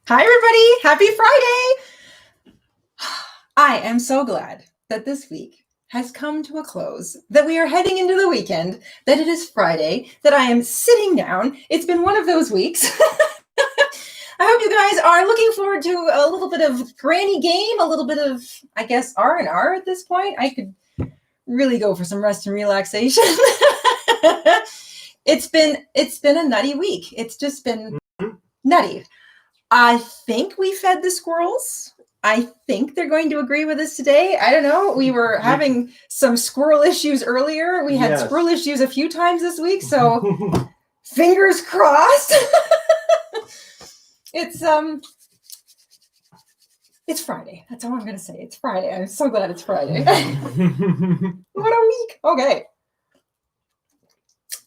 Hi, everybody. Happy Friday. I am so glad that this week has come to a close, that we are heading into the weekend, that it is Friday, that I am sitting down. It's been one of those weeks. I hope you guys are looking forward to a little bit of granny game, a little bit of, I guess, R&R at this point. I could really go for some rest and relaxation. It's been a nutty week. It's just been nutty. I think we fed the squirrels. I think they're going to agree with us today. I don't know. We were having some squirrel issues earlier. We had squirrel issues a few times this week, so fingers crossed. It's Friday. That's all I'm going to say. It's Friday. I'm so glad it's Friday. What a week. Okay.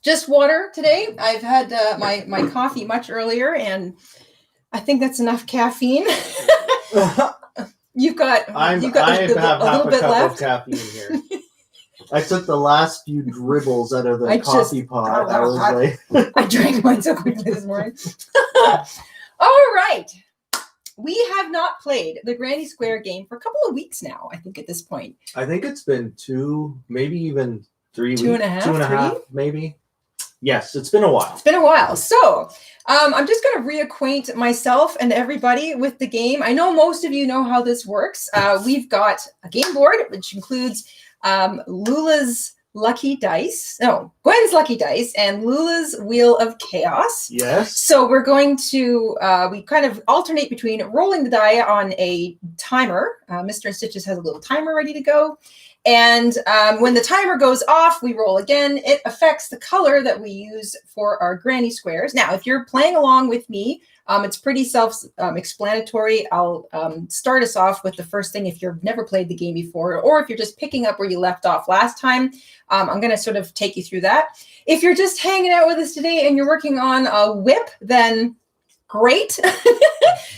Just water today. I've had my coffee much earlier, and I think that's enough caffeine. You've got a little bit left of caffeine here. I took the last few dribbles out of the coffee pot. I drank mine so quickly this morning. All right. We have not played the Granny Square game for a couple of weeks now, I think, at this point. I think it's been 2, maybe even 3 weeks. 2.5, maybe. Yes, it's been a while. It's been a while. So I'm just going to reacquaint myself and everybody with the game. I know most of you know how this works. We've got a game board, which includes Gwen's Lucky Dice, and Lula's Wheel of Chaos. Yes. So we're going to, we kind of alternate between rolling the die on a timer. Mr. InStitches has a little timer ready to go. And when the timer goes off, we roll again. It affects the color that we use for our granny squares. Now, if you're playing along with me, it's pretty self-explanatory. I'll start us off with the first thing if you've never played the game before, or if you're just picking up where you left off last time. I'm going to sort of take you through that. If you're just hanging out with us today and you're working on a whip, then great.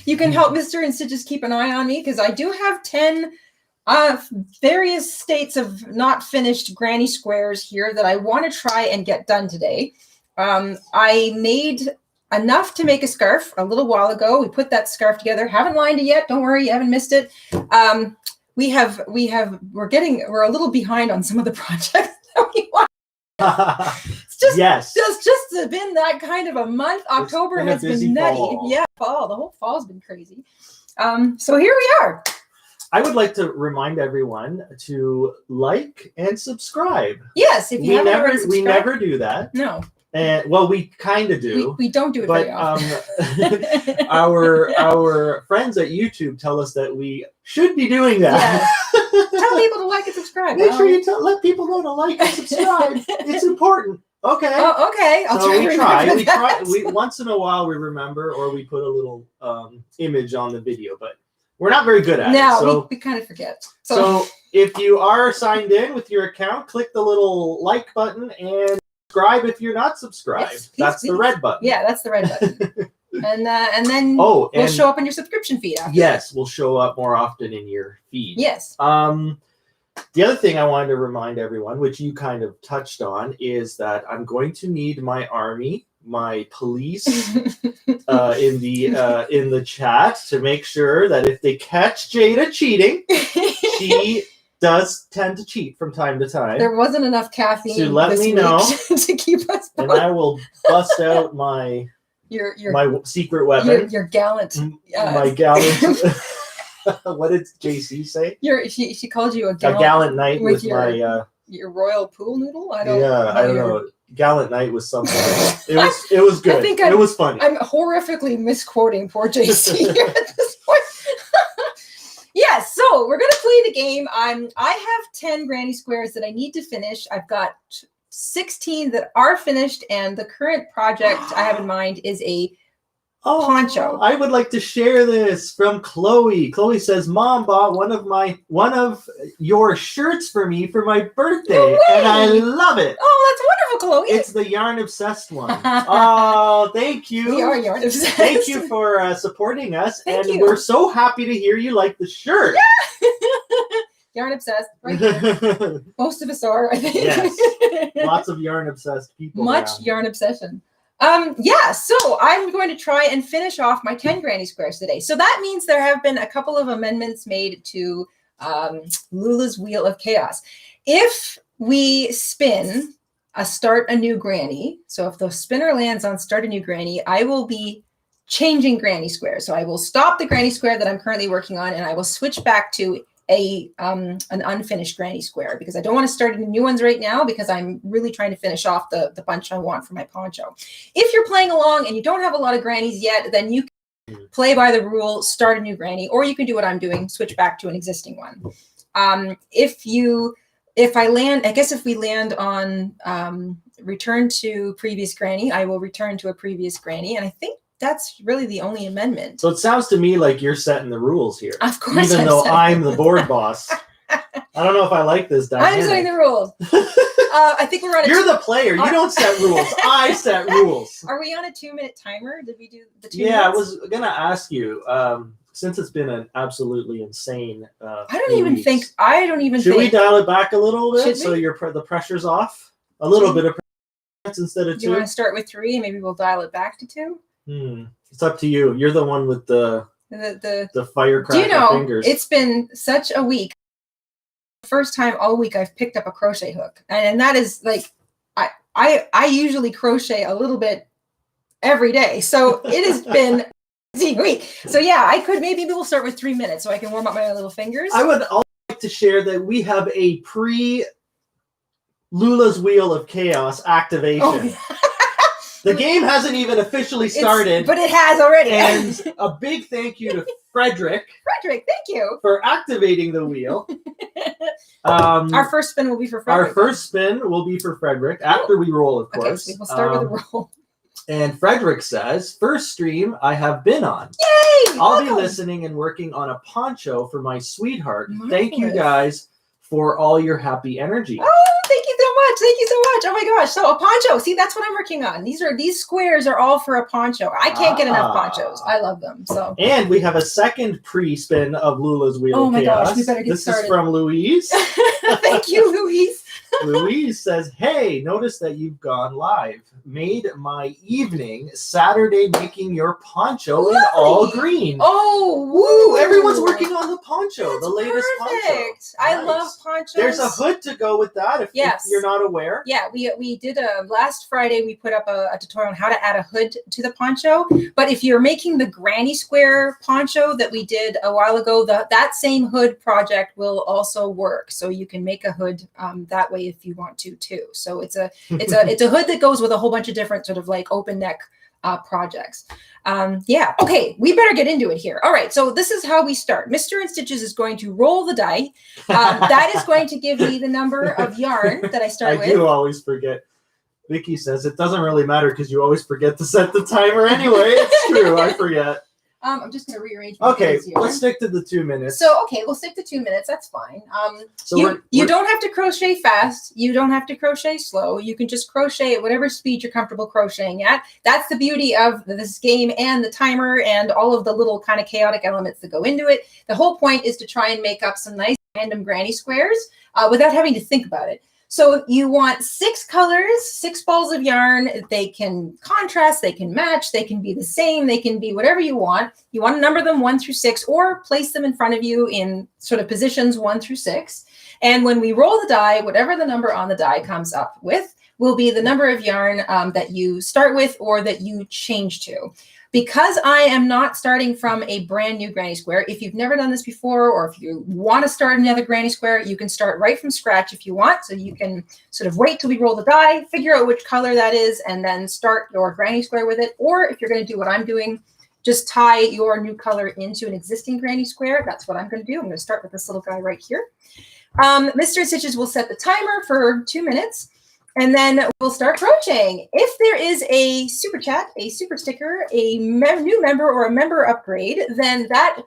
You can help Mr. InStitches keep an eye on me, because I do have 10 various states of not finished granny squares here that I want to try and get done today. I made enough to make a scarf a little while ago. We put that scarf together. Haven't lined it yet. Don't worry, you haven't missed it. We're a little behind on some of the projects that we want. It's just been that kind of a month. October has been nutty. Fall. Yeah, fall. The whole fall's been crazy. So here we are. I would like to remind everyone to like and subscribe. Yes, if you haven't already subscribed. We never do that. No. And well, we kind of do. We don't do it very often. Our friends at YouTube tell us that we should be doing that. Yeah. Tell people to like and subscribe. Make sure you let people know to like and subscribe. It's important. Okay. Oh, okay. We try. We once in a while we remember, or we put a little image on the video, but we're not very good at it. No, we kind of forget. So if you are signed in with your account, click the little like button and subscribe if you're not subscribed. Yes, that's the red button. Yeah, that's the red button. and then we'll show up in your subscription feed after. Yes, we'll show up more often in your feed. Yes. The other thing I wanted to remind everyone, which you kind of touched on, is that I'm going to need my army, my police in the chat to make sure that if they catch Jayda cheating, she does tend to cheat from time to time. There wasn't enough caffeine to let me know to keep us going. And I will bust out my secret weapon. Your gallant. My gallant. What did JC say? She called you a gallant knight with your royal pool noodle. I don't know. Gallant Knight was something. It was good. It was funny. I'm horrifically misquoting poor JC here at this point. Yes, so we're going to play the game. I have 10 granny squares that I need to finish. I've got 16 that are finished, and the current project I have in mind is a poncho. I would like to share this from Chloe. Chloe says, "Mom bought one of your shirts for me for my birthday, and I love it." Oh, that's wonderful, Chloe. It's the yarn obsessed one. Oh, thank you. We are yarn obsessed. Thank you for supporting us, Thank you. We're so happy to hear you like the shirt. Yeah. Yarn obsessed, right there. Most of us are, I think. Yes. Lots of yarn obsessed people. Much yarn obsession. Yeah, so I'm going to try and finish off my 10 granny squares today. So that means there have been a couple of amendments made to Lula's Wheel of Chaos. If we spin a start a new granny, so if the spinner lands on start a new granny, I will be changing granny squares. So I will stop the granny square that I'm currently working on, and I will switch back to an unfinished granny square, because I don't want to start any new ones right now, because I'm really trying to finish off the bunch I want for my poncho. If you're playing along and you don't have a lot of grannies yet, then you can play by the rule, start a new granny, or you can do what I'm doing, switch back to an existing one. If we land on return to previous granny, I will return to a previous granny, and I think that's really the only amendment. So it sounds to me like you're setting the rules here. Of course, even though I'm the board boss. I don't know if I like this dynamic. I'm setting the rules. I think we're on. You're the player. You don't set rules. I set rules. Are we on a 2-minute timer? Did we do the 2 minutes? Yeah, I was gonna ask you. Since it's been an absolutely insane. I don't even think. Should we dial it back a little bit so we? the pressure's off? A little bit of pressure instead of 2. Do you want to start with 3 and maybe we'll dial it back to 2? It's up to you. You're the one with the firecracker fingers. It's been such a week. First time all week I've picked up a crochet hook, and that is like I usually crochet a little bit every day, so it has been a busy week. So yeah, maybe we'll start with 3 minutes so I can warm up my little fingers. I would also like to share that we have a pre Lula's Wheel of Chaos activation. Oh. The game hasn't even officially started. But it has already. And a big thank you to Frederick. Frederick, thank you. For activating the wheel. Our first spin will be for Frederick. Our first spin will be for Frederick after we roll, of course. Okay, so we'll start with a roll. And Frederick says, first stream I have been on. Yay! I'll be listening and working on a poncho for my sweetheart. Marvelous. Thank you guys for all your happy energy. Oh, thank you so much. Thank you so much. Oh my gosh. So a poncho. See, that's what I'm working on. These squares are all for a poncho. I can't get enough ponchos. I love them. So. And we have a second pre-spin of Lula's Wheel of Chaos. Oh my gosh, we better get started. This is from Louise. Thank you, Louise. Louise says, hey, notice that you've gone live. Made my evening Saturday making your poncho in all green. Oh, woo! Everyone's working on the poncho, That's the latest perfect. poncho. I love ponchos. There's a hood to go with that if you're not aware. Yeah, we did last Friday we put up a tutorial on how to add a hood to the poncho. But if you're making the granny square poncho that we did a while ago, that same hood project will also work. So you can make a hood that way if you want to too. So it's a hood that goes with a whole bunch of different sort of like open neck projects. Yeah. Okay. We better get into it here. All right. So this is how we start. Mr. InStitches is going to roll the die. That is going to give me the number of yarn that I start with. I do always forget. Vicky says it doesn't really matter because you always forget to set the timer anyway. It's true. I forget. I'm just going to rearrange my Okay, here. let's stick to the 2 minutes. So, okay, we'll stick to 2 minutes. That's fine. You don't have to crochet fast. You don't have to crochet slow. You can just crochet at whatever speed you're comfortable crocheting at. That's the beauty of this game and the timer and all of the little kind of chaotic elements that go into it. The whole point is to try and make up some nice random granny squares without having to think about it. So you want 6 colors, 6 balls of yarn. They can contrast, they can match, they can be the same, they can be whatever you want. You want to number them 1 through 6 or place them in front of you in sort of positions 1 through 6. And when we roll the die, whatever the number on the die comes up with will be the number of yarn that you start with or that you change to. Because I am not starting from a brand new granny square, if you've never done this before, or if you want to start another granny square, you can start right from scratch if you want. So you can sort of wait till we roll the die, figure out which color that is, and then start your granny square with it. Or if you're going to do what I'm doing, just tie your new color into an existing granny square. That's what I'm going to do. I'm going to start with this little guy right here. Mr. InStitches will set the timer for 2 minutes. And then we'll start crocheting. If there is a super chat, a super sticker, a new member, or a member upgrade, then that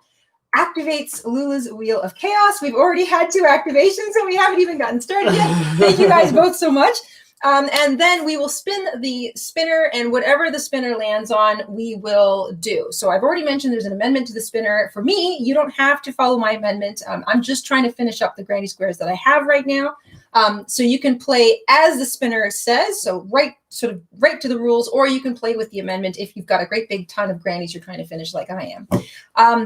activates Lula's Wheel of Chaos. We've already had 2 activations and we haven't even gotten started yet. Thank you guys both so much. And then we will spin the spinner, and whatever the spinner lands on, we will do. So I've already mentioned there's an amendment to the spinner. For me, you don't have to follow my amendment. I'm just trying to finish up the granny squares that I have right now. So you can play as the spinner says, so right to the rules, or you can play with the amendment if you've got a great big ton of grannies you're trying to finish like I am.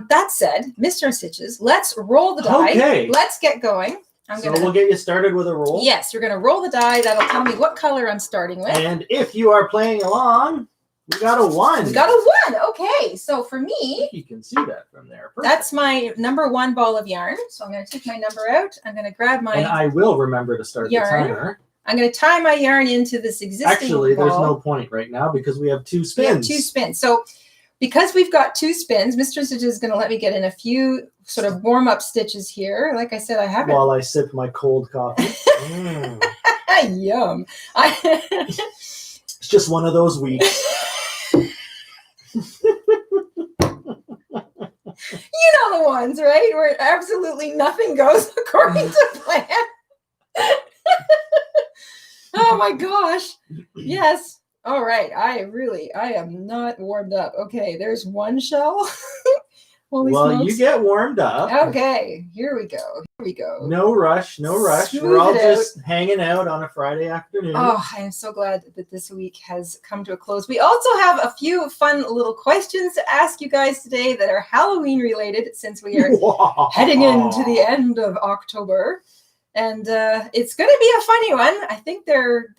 That said, Mr. InStitches, let's roll the die. Okay. Let's get going. We'll get you started with a roll. Yes, you're going to roll the die. That'll tell me what color I'm starting with. And if you are playing along, we got a 1. We got a 1. Okay, so for me, you can see that from there. Perfect. That's my number 1 ball of yarn. So I'm going to take my number out. I'm going to grab my And I will remember to start yarn. the timer. I'm going to tie my yarn into this existing Actually, ball. there's no point right now because we have 2 spins. We have 2 spins. So because we've got 2 spins, Mr. InStitches is going to let me get in a few sort of warm-up stitches here. Like I said, I haven't. While I sip my cold coffee. Yum. It's just one of those weeks. You know the ones, right? Where absolutely nothing goes according to plan. Oh my gosh. Yes. All right. I am not warmed up. Okay, there's one shell. Holy smokes. You get warmed up. Okay, here we go. No rush, no rush. Smooth We're all it just hanging out on a Friday afternoon. Oh, I am so glad that this week has come to a close. We also have a few fun little questions to ask you guys today that are Halloween related, since we are heading into the end of October. And it's going to be a funny one. I think they're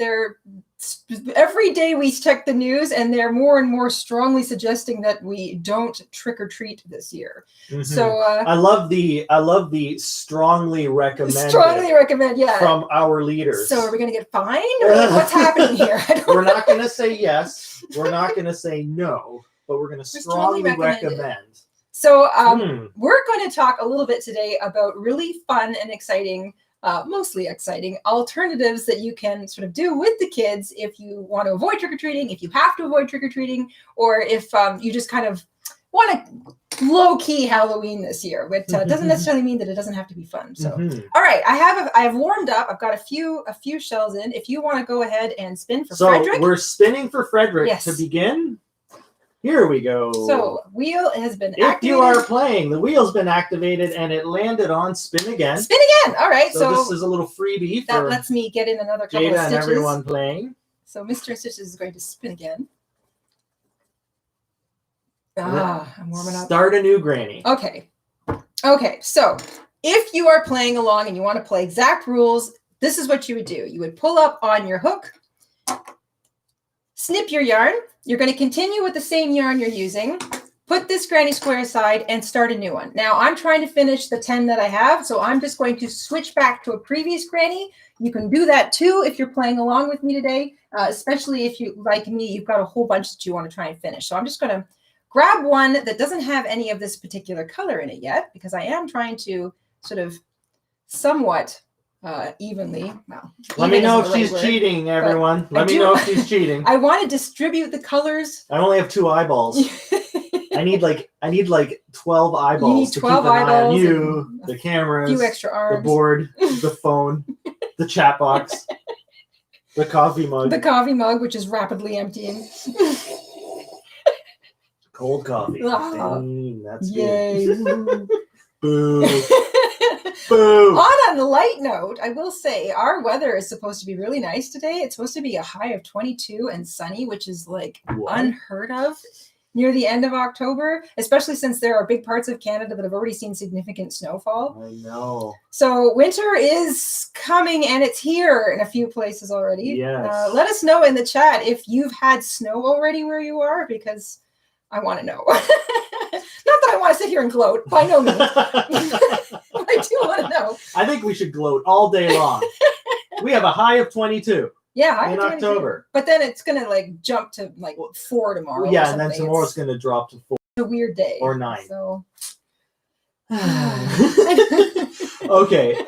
every day we check the news, and they're more and more strongly suggesting that we don't trick or treat this year. Mm-hmm. So I love the strongly recommend. Strongly recommend, yeah. From our leaders. So are we going to get fined, or what's happening here? We're not going to say yes. We're not going to say no, but we're going to strongly recommend. So we're going to talk a little bit today about really fun and exciting. Mostly exciting alternatives that you can sort of do with the kids if you want to avoid trick-or-treating, if you have to avoid trick-or-treating, or if you just kind of want to low-key Halloween this year. But doesn't necessarily mean that it doesn't have to be fun. So, all right, I have warmed up. I've got a few shells in. If you want to go ahead and spin for Frederick. So we're spinning for Frederick. Yes. To begin. Here we go. So wheel has been activated. If you are playing, the wheel's been activated and it landed on spin again. Spin again. All right. So this is a little freebie for that lets me get in another couple Jayda of stitches. And everyone playing. So Mr. InStitches is going to spin again. I'm warming up. Start a new granny. Okay. So if you are playing along and you want to play exact rules, this is what you would do. You would pull up on your hook, snip your yarn. You're going to continue with the same yarn you're using. Put this granny square aside and start a new one. Now I'm trying to finish the 10 that I have, so I'm just going to switch back to a previous granny. You can do that too if you're playing along with me today, especially if you, like me, you've got a whole bunch that you want to try and finish. So I'm just going to grab one that doesn't have any of this particular color in it yet, because I am trying to sort of somewhat evenly. Well, let me know if she's cheating, everyone. Let me know if she's cheating. I want to distribute the colors. I only have 2 eyeballs. I need like 12 eyeballs. You need 12 to keep an eye on eyeballs. you, the cameras, a few extra arms, the board, the phone, the chat box, the coffee mug. The coffee mug, which is rapidly emptying. Cold coffee. That's yay. Good. Boo. Boo. On a light note, I will say our weather is supposed to be really nice today. It's supposed to be a high of 22 and sunny, which is like unheard of near the end of October, especially since there are big parts of Canada that have already seen significant snowfall. I know. So winter is coming, and it's here in a few places already. Yes. Let us know in the chat if you've had snow already where you are, because I want to know. Not that I want to sit here and gloat, by no means. I do want to know. I think we should gloat all day long. We have a high of 22. Yeah, in October. But then it's gonna like jump to like 4 tomorrow. Yeah, and then tomorrow's gonna drop to 4. It's a weird day. Or 9. So okay.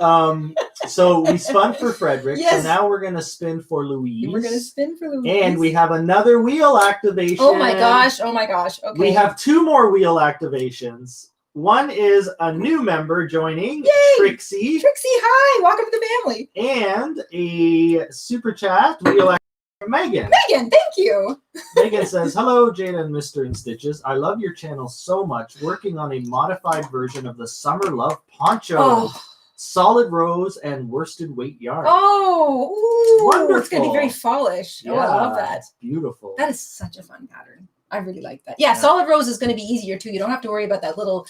So we spun for Frederick. Yes. So now we're gonna spin for Louise. We're gonna spin for Louise. And we have another wheel activation. Oh my gosh. Okay. We have 2 more wheel activations. One is a new member joining, Yay! Trixie. Trixie, hi! Welcome to the family. And a super chat we elect from Megan. Megan, thank you. Megan says, hello, Jayda and Mr. InStitches. I love your channel so much. Working on a modified version of the Summer Love Poncho. Oh. Solid rose and worsted weight yarn. Oh, ooh, wonderful. It's going to be very fallish. Yeah, oh, I love that. Beautiful. That is such a fun pattern. I really like that. Yeah, solid rose is going to be easier too. You don't have to worry about that little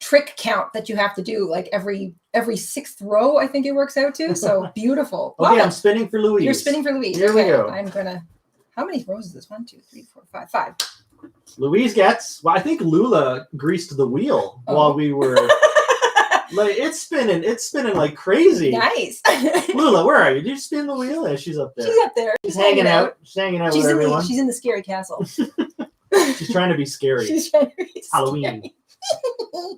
trick count that you have to do like every 6th row, I think it works out to. So beautiful. Okay, I'm spinning for Louise. You're spinning for Louise. Here we go. I'm going to, how many rows is this? 1, 2, 3, 4, 5, 5. Louise gets, well, I think Lula greased the wheel while we were... Like it's spinning like crazy. Nice. Lula, where are you? Did you spin the wheel? Yeah, she's up there. She's up there. She's hanging out. She's hanging out with everyone. She's in the scary castle. She's trying to be scary. She's trying to be Halloween. Scary.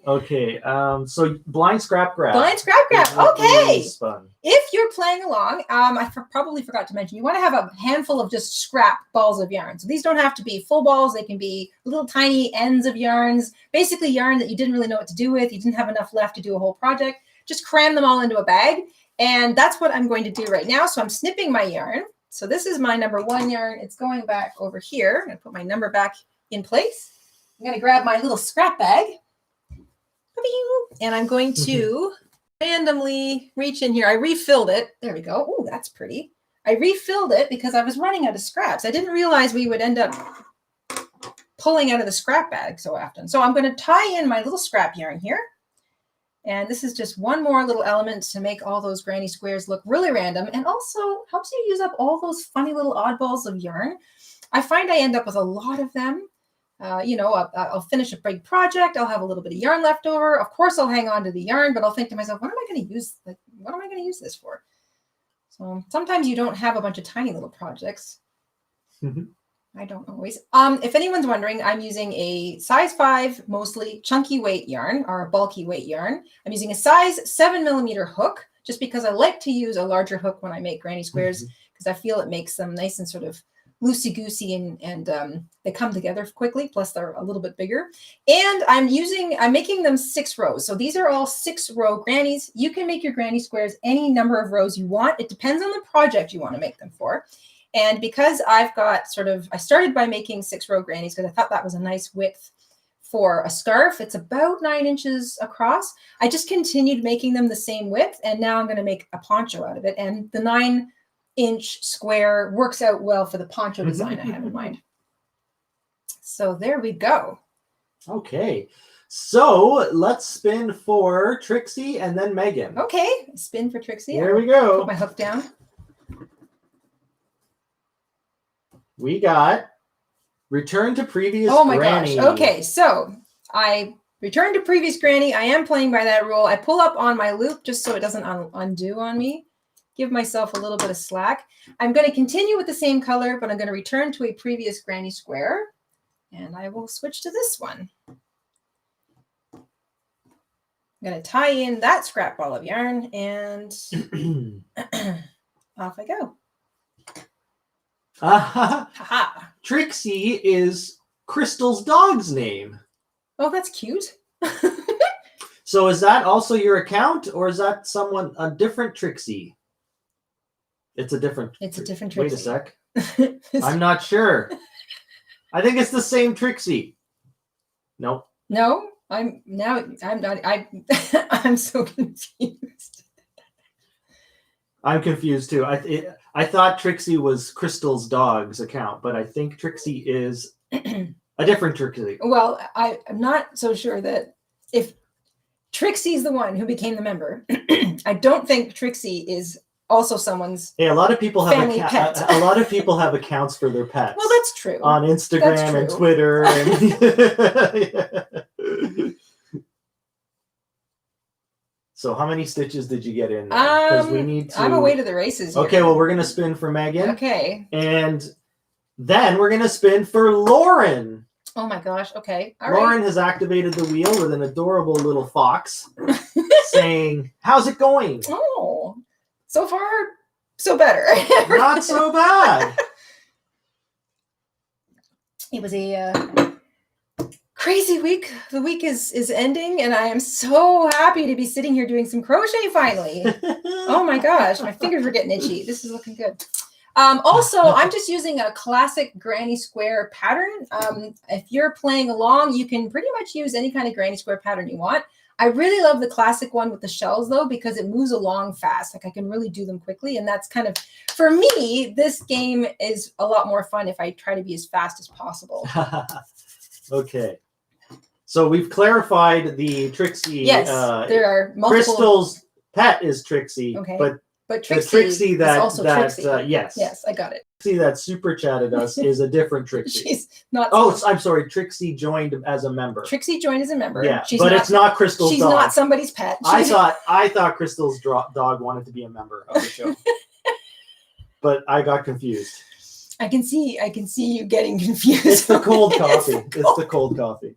Okay. So blind scrap grab. Blind scrap grab. Okay. Fun. If you're playing along, I probably forgot to mention, you want to have a handful of just scrap balls of yarn. So these don't have to be full balls. They can be little tiny ends of yarns, basically yarn that you didn't really know what to do with. You didn't have enough left to do a whole project. Just cram them all into a bag. And that's what I'm going to do right now. So I'm snipping my yarn. So this is my number 1 yarn. It's going back over here. I'm going to put my number back in place. I'm going to grab my little scrap bag. And I'm going to randomly reach in here. I refilled it. There we go. Oh, that's pretty. I refilled it because I was running out of scraps. I didn't realize we would end up pulling out of the scrap bag so often. So I'm going to tie in my little scrap yarn here. And this is just one more little element to make all those granny squares look really random and also helps you use up all those funny little oddballs of yarn. I find I end up with a lot of them. I'll finish a big project. I'll have a little bit of yarn left over. Of course, I'll hang on to the yarn, but I'll think to myself, what am I going to use this for? So sometimes you don't have a bunch of tiny little projects. I don't always. If anyone's wondering, I'm using a size 5, mostly chunky weight yarn or a bulky weight yarn. I'm using a size 7mm hook just because I like to use a larger hook when I make granny squares because I feel it makes them nice and sort of loosey-goosey and they come together quickly, plus they're a little bit bigger. And I'm making them 6 rows. So these are all 6-row grannies. You can make your granny squares any number of rows you want. It depends on the project you want to make them for. And because I've got I started by making 6-row grannies because I thought that was a nice width for a scarf. It's about 9 inches across. I just continued making them the same width. And now I'm going to make a poncho out of it. And the 9-inch square works out well for the poncho design I have in mind. So there we go. Okay. So let's spin for Trixie and then Megan. Okay. Spin for Trixie. Here we go. Put my hook down. We got return to previous Oh my granny. gosh. Okay. So I returned to previous granny. I am playing by that rule. I pull up on my loop just so it doesn't undo on me. Give myself a little bit of slack. I'm going to continue with the same color, but I'm going to return to a previous granny square. And I will switch to this one. I'm going to tie in that scrap ball of yarn and off I go. Ha-ha. Trixie is Crystal's dog's name. Oh, that's cute. So is that also your account or is that a different Trixie? It's a different Trixie. Wait a sec. I'm not sure. I think it's the same Trixie. Nope. No, I'm not. I'm so confused. I'm confused too. I thought Trixie was Crystal's dog's account, but I think Trixie is a different Trixie. Well, I'm not so sure that if Trixie's the one who became the member, I don't think Trixie is also someo's a lot of people have pet. A lot of people have accounts for their pets. Well, that's true. On Instagram and Twitter. And So how many stitches did you get in there? Because we need to. I'm away to the races here. Okay, well, we're going to spin for Megan. Okay. And then we're going to spin for Lauren. Oh my gosh. Okay. All Lauren has activated the wheel with an adorable little fox saying, how's it going? Oh, so far, so better. Not so bad. It was a crazy week. The week is ending, and I am so happy to be sitting here doing some crochet finally. Oh my gosh, my fingers are getting itchy. This is looking good. Also, I'm just using a classic granny square pattern. If you're playing along, you can pretty much use any kind of granny square pattern you want. I really love the classic one with the shells though, because it moves along fast. Like I can really do them quickly. And that's kind of, for me, this game is a lot more fun if I try to be as fast as possible. Okay. So we've clarified the Trixie. Yes, there are multiple. Crystal's pet is Trixie, okay. But Trixie, Trixie that, is also Trixie. Yes, I got it. Trixie that super chatted us is a different Trixie. She's not. Oh, I'm sorry. Trixie joined as a member. Trixie joined as a member. Yeah, she's but not, it's not Crystal's she's dog. She's not somebody's pet. I thought Crystal's dog wanted to be a member of the show, but I got confused. I can see you getting confused. It's the cold coffee. It's the cold coffee.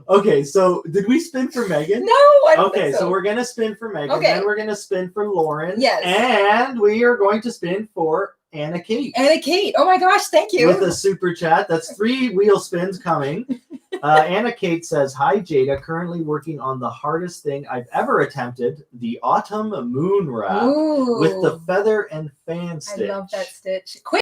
Okay, so did we spin for Megan? No, I don't Okay, think so. We're gonna spin for Megan, okay. Then we're gonna spin for Lauren. Yes. And we are going to spin for Anna Kate. Anna Kate. Oh my gosh, thank you. With a super chat. That's 3 wheel spins coming. Anna Kate says, "Hi Jayda, currently working on the hardest thing I've ever attempted, the autumn moon wrap. Ooh. With the feather and fan stitch." I love that stitch. Quick.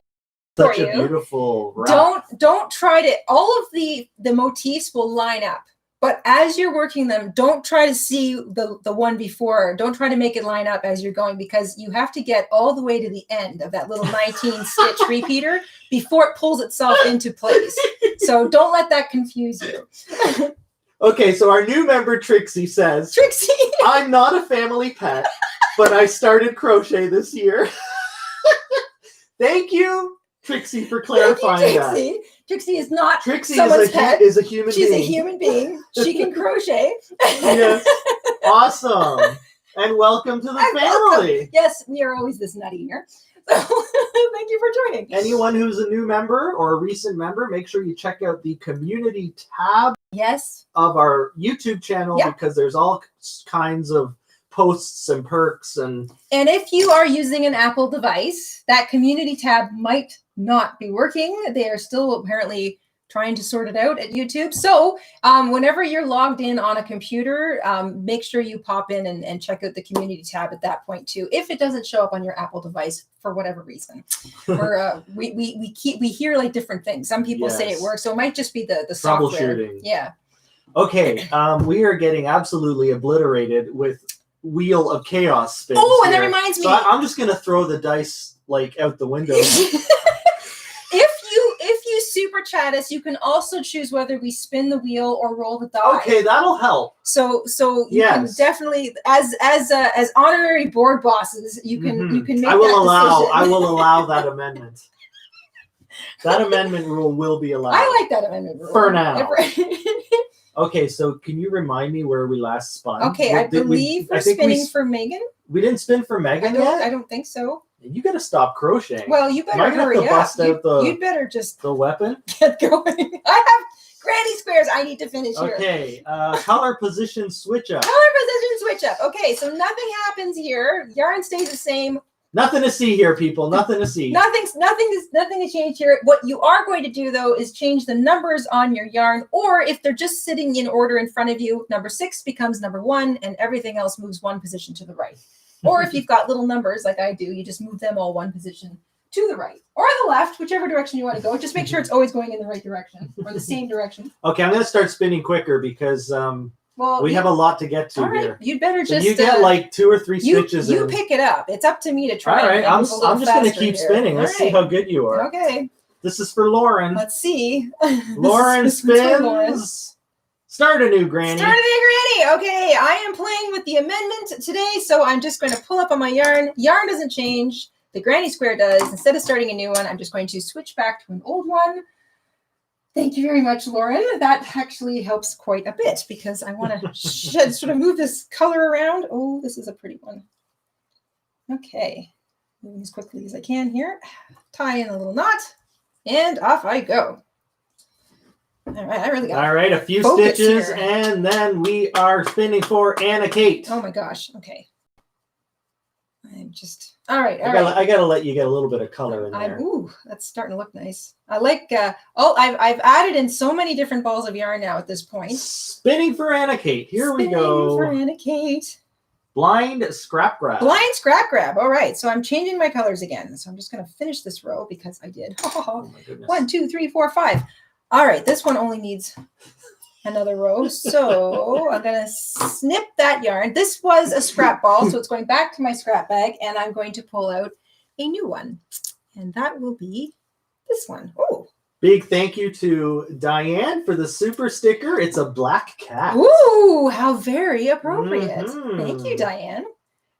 Such a beautiful wrap. Don't try to, all of the motifs will line up, but as you're working them, don't try to see the one before. Don't try to make it line up as you're going, because you have to get all the way to the end of that little 19 stitch repeater before it pulls itself into place. So don't let that confuse you. Okay, so our new member Trixie says, Trixie, "I'm not a family pet, but I started crochet this year." Thank you, Trixie, for clarifying that. Trixie is not Trixie someone's pet. is a human being. She's a human being. She can crochet. Yes. Awesome. And welcome to the family. Welcome. Yes, we are always this nutty here. So thank you for joining. Anyone who's a new member or a recent member, make sure you check out the community tab of our YouTube channel, because there's all kinds of posts and perks. And if you are using an Apple device, that community tab might not be working. They are still apparently trying to sort it out at YouTube. So whenever you're logged in on a computer, make sure you pop in and check out the community tab at that point too, if it doesn't show up on your Apple device for whatever reason. Or we hear like different things. Some people say it works, so it might just be the software. Troubleshooting. Yeah. Okay, we are getting absolutely obliterated with Wheel of Chaos spins. Oh, and that reminds me. So I'm just gonna throw the dice like out the window. If you super chat us, you can also choose whether we spin the wheel or roll the die. Okay, that'll help. So you can definitely, as honorary board bosses, you can make that decision. I will allow that amendment. That amendment rule will be allowed. I like that amendment rule for now. Okay, so can you remind me where we last spun? Okay, I believe we're spinning for Megan. We didn't spin for Megan yet? I don't think so. You got to stop crocheting. Well, you better hurry up. You'd better just the weapon. Get going. I have granny squares I need to finish here. Okay, color position switch up. Color position switch up. Okay, so nothing happens here. Yarn stays the same. Nothing to see here, people. Nothing to see. Nothing to change here. What you are going to do though is change the numbers on your yarn, or if they're just sitting in order in front of you, number 6 becomes number 1, and everything else moves 1 position to the right. Or if you've got little numbers like I do, you just move them all 1 position to the right or the left, whichever direction you want to go. Just make sure it's always going in the right direction or the same direction. Okay, I'm going to start spinning quicker because we have a lot to get to here. You'd better just... you get like 2 or 3 stitches You pick it up. It's up to me to try. All right, I'm just going to keep spinning. Let's see how good you are. Okay. This is for Lauren. Let's see. Lauren spins. Start a new granny. Start a new granny. Okay, I am playing with the amendment today, so I'm just going to pull up on my yarn. Yarn doesn't change. The granny square does. Instead of starting a new one, I'm just going to switch back to an old one. Thank you very much, Lauren. That actually helps quite a bit because I want to sort of move this color around. Oh, this is a pretty one. Okay, moving as quickly as I can here. Tie in a little knot, and off I go. All right, I really got All right, a few stitches, here. And then we are spinning for Anna Kate. Oh my gosh, okay. I'm just all right. I gotta let you get a little bit of color in there. Ooh, that's starting to look nice. I like. I've added in so many different balls of yarn now at this point. Spinning for Anna Kate. Here we go. For Anna Kate. Blind scrap grab. Blind scrap grab. All right. So I'm changing my colors again. So I'm just going to finish this row because I did. Oh my goodness. 1, 2, 3, 4, 5. All right. This one only needs another row. So I'm going to snip that yarn. This was a scrap ball. So it's going back to my scrap bag. And I'm going to pull out a new one. And that will be this one. Oh. Big thank you to Diane for the super sticker. It's a black cat. Ooh, how very appropriate. Thank you, Diane.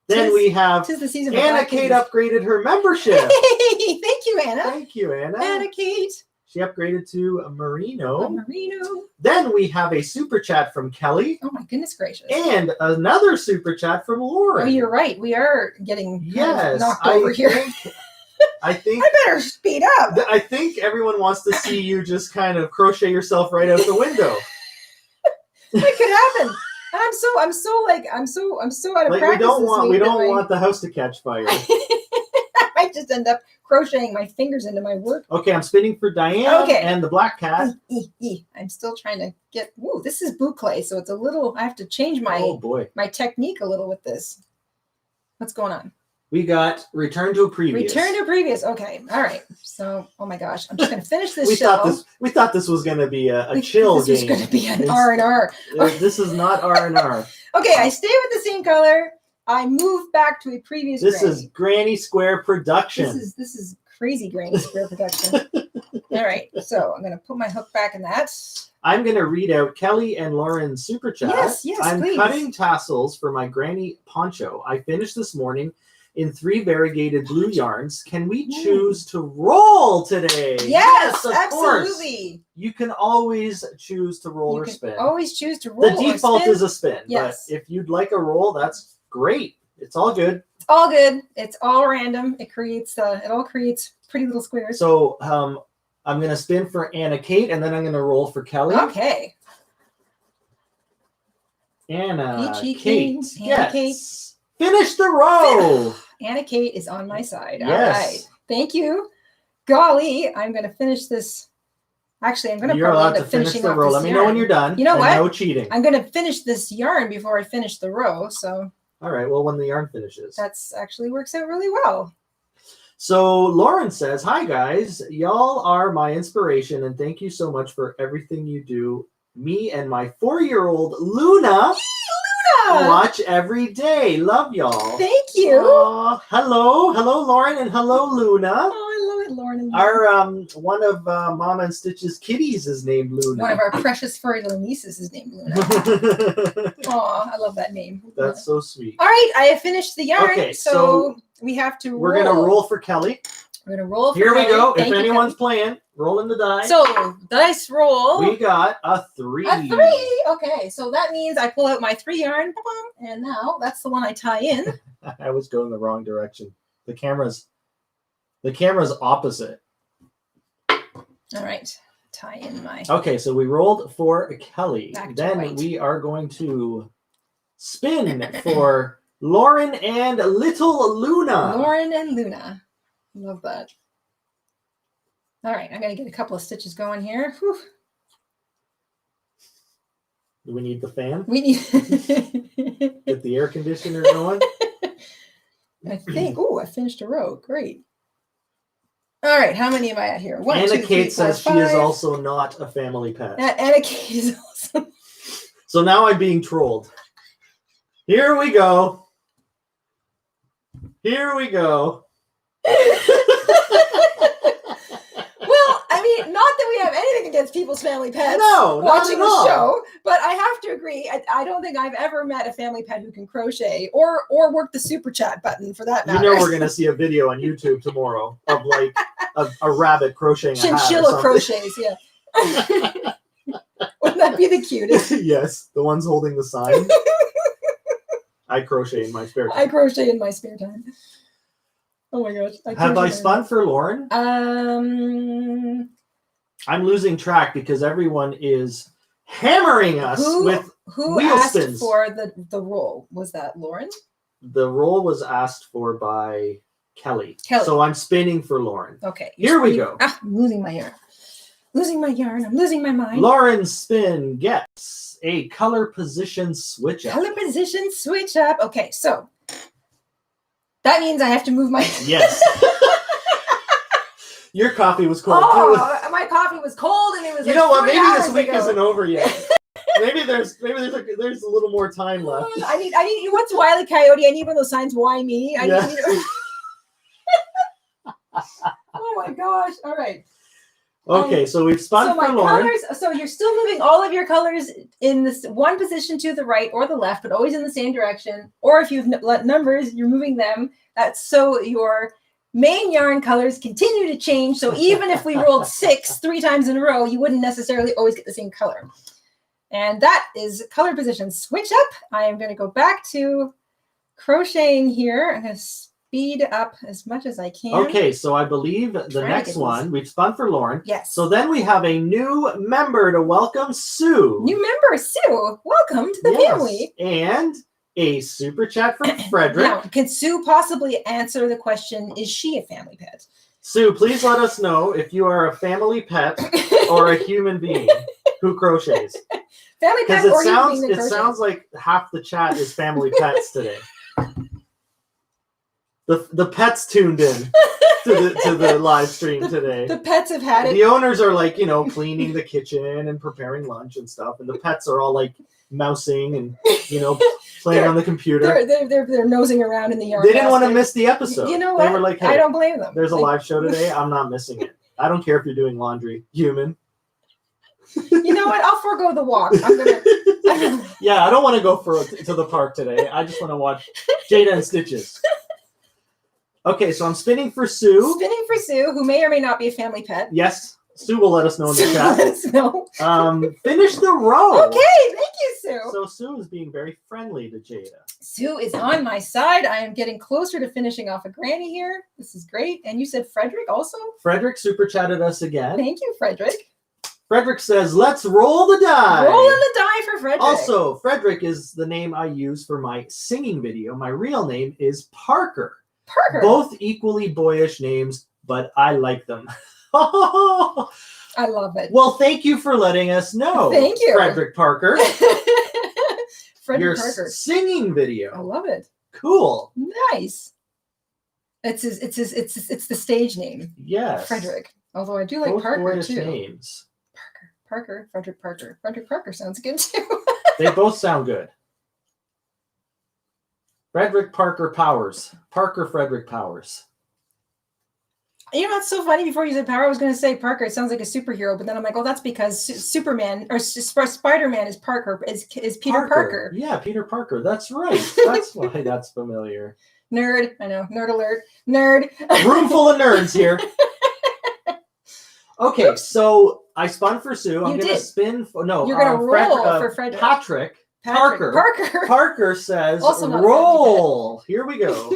Then we have the season Anna Kate upgraded her membership. Hey, thank you, Anna. Thank you, Anna. Anna Kate. She upgraded to a Merino. Merino. Then we have a super chat from Kelly. Oh my goodness gracious. And another super chat from Lauren. Oh, you're right. We are getting knocked over here. I think I better speed up. I think everyone wants to see you just kind of crochet yourself right out the window. That could happen. I'm so out of practice. We don't want the house to catch fire. I might just end up crocheting my fingers into my work. Okay, I'm spinning for Diane and the black cat. I'm still trying to get. Ooh, this is boucle, so it's a little. I have to change my my technique a little with this. What's going on? We got return to a previous. Return to previous. Okay. All right. So, oh my gosh, I'm just going to finish this show. We thought this was going to be a chill game. This was going to be an R&R. This is not R&R. Okay, I stay with the same color. I move back to a previous. This is Granny Square production. This is crazy Granny Square production. All right. So I'm going to put my hook back in that. I'm going to read out Kelly and Lauren's super chat. Yes, I'm please. cutting tassels for my granny poncho. I finished this morning in 3 variegated blue yarns. Can we choose to roll today? Yes, of absolutely. Course. You can always choose to roll or spin. Always choose to roll. The default is a spin. Yes. But if you'd like a roll, that's great. It's all good. It's all good. It's all random. It creates it all creates pretty little squares. So I'm going to spin for Anna Kate, and then I'm going to roll for Kelly. Okay. Anna Kate. Anna Kate. Finish the row. Anna Kate is on my side. Yes. All right. Thank you. Golly, I'm going to finish this. Actually, I'm going to probably end up finishing the row. Let me know when you're done. You know what? No cheating. I'm going to finish this yarn before I finish the row. So. All right. Well, when the yarn finishes. That's actually works out really well. So Lauren says, "Hi guys, y'all are my inspiration, and thank you so much for everything you do. Me and my 4-year-old Luna." Watch every day. Love y'all. Thank you. Hello, Lauren, and hello, Luna. Oh, I love it, Lauren. And Our one of Mama and Stitch's kitties is named Luna. One of our precious furry little nieces is named Luna. Oh, I love that name. That's so sweet. All right, I have finished the yarn. Okay, so we have to. We're gonna roll for Kelly. We're gonna roll. Here we go. If anyone's playing, rolling the die. So dice roll. We got a 3. A 3. Okay, so that means I pull out my 3 yarn, and now that's the one I tie in. I was going the wrong direction. The camera's opposite. All right, tie in my. Okay, so we rolled for Kelly. Then right. we are going to spin for Lauren and little Luna. Lauren and Luna. Love that. All right, I'm going to get a couple of stitches going here. Whew. Do we need the fan? We need Get the air conditioner going. I think. Oh, I finished a row. Great. All right, how many am I at here? 1, Anna 2, 3, Kate 4, says 5. she is also not a family pet. Anna Kate is also. So now I'm being trolled. Here we go. Here we go. Well, I mean, not that we have anything against people's family pets. No, watching not at all. the show, but I have to agree. I don't think I've ever met a family pet who can crochet or work the super chat button for that matter. You know, we're gonna see a video on YouTube tomorrow of like a rabbit crocheting a hat or chinchilla something. crochets. Yeah. Wouldn't that be the cutest? Yes, the ones holding the sign. I crochet in my spare time. I crochet in my spare time. Oh my gosh. Have I spun for Lauren? I'm losing track because everyone is hammering us with who wheel asked spins. for the roll? Was that Lauren? the roll was asked for by Kelly. Kelly. So I'm spinning for Lauren. Okay. Here we go. I'm losing my yarn. Losing my yarn. I'm losing my mind. Lauren's spin gets a color position switch up. Color position switch up. Okay, so that means I have to move my. Yes. Your coffee was cold. Oh, my coffee was cold, and it was. You like know what? 3 Maybe this hours week ago. isn't over yet. Maybe there's a little more time left. I need. What's Wile E. Coyote? I need one of those signs. Why me? I Yeah. need. Oh my gosh! All right. Okay, so we've spun So for my Lauren. colors. So you're still moving all of your colors in this one position to the right or the left, but always in the same direction. Or if you've numbers, you're moving them. That's so your main yarn colors continue to change. So even if we rolled 6 3 times in a row, you wouldn't necessarily always get the same color. And that is color position switch up. I am going to go back to crocheting here. I'm going to speed up as much as I can. Okay, so I believe the next one, we've spun for Lauren. Yes. So then we have a new member to welcome, Sue. New member, Sue. Welcome to the family. And a super chat from Frederick. Now, can Sue possibly answer the question, is she a family pet? Sue, please let us know if you are a family pet or a human being who crochets. Family pet Because or human being that it crochets? sounds like half the chat is family pets today. The pets tuned in to the live stream today. The pets have had it. The owners are like, cleaning the kitchen and preparing lunch and stuff, and the pets are all like mousing and playing on the computer. They're nosing around in the yard. They didn't want to miss the episode. You know what? They were like, hey, I don't blame them. there's a live show today. I'm not missing it. I don't care if you're doing laundry, human. You know what? I'll forego the walk. I'm gonna. Yeah, I don't want to go to the park today. I just want to watch Jayda and Stitches. Okay, so I'm spinning for Sue. Spinning for Sue, who may or may not be a family pet. Yes, Sue will let us know in the chat. Let us know. Finish the row. Okay, thank you, Sue. So Sue is being very friendly to Jayda. Sue is on my side. I am getting closer to finishing off a granny here. This is great. And you said Frederick also? Frederick super chatted us again. Thank you, Frederick. Frederick says, let's roll the die. Rolling the die for Frederick. Also, Frederick is the name I use for my singing video. My real name is Parker. Parker. Both equally boyish names, but I like them. I love it. Well, thank you for letting us know. Thank you. Frederick Parker. Frederick Your Parker. singing video. I love it. Cool. Nice. It's the stage name. Yes. Frederick. Although I do like Both Parker boyish too. names. Parker. Frederick Parker. Frederick Parker sounds good too. They both sound good. Frederick Parker Powers. Parker Frederick Powers. You know what's so funny? Before you said Power, I was going to say Parker. It sounds like a superhero, but then I'm like, oh, that's because Superman or Spider-Man is Parker, is Peter Parker. Yeah, Peter Parker. That's right. That's why that's familiar. Nerd. I know. Nerd alert. Nerd. Room full of nerds here. Okay, so I spun for Sue. I'm going to spin for, no. You're going to roll for Frederick. Patrick. Parker. Parker. Parker says, Also not roll. Here we go.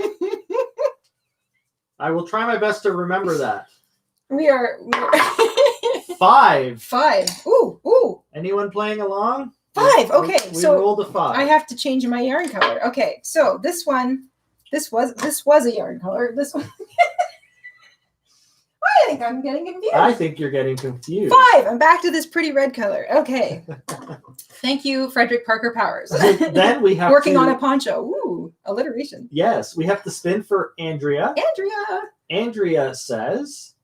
I will try my best to remember that. We are 5. 5. Ooh. Anyone playing along? 5. Okay, We so rolled a 5. I have to change my yarn color. Okay, so this was a yarn color. This one. I think I'm getting confused. I think you're getting confused. 5. I'm back to this pretty red color. Okay. Thank you, Frederick Parker Powers. Then we have working on a poncho. Ooh, alliteration. Yes, we have to spin for Andrea. Andrea says,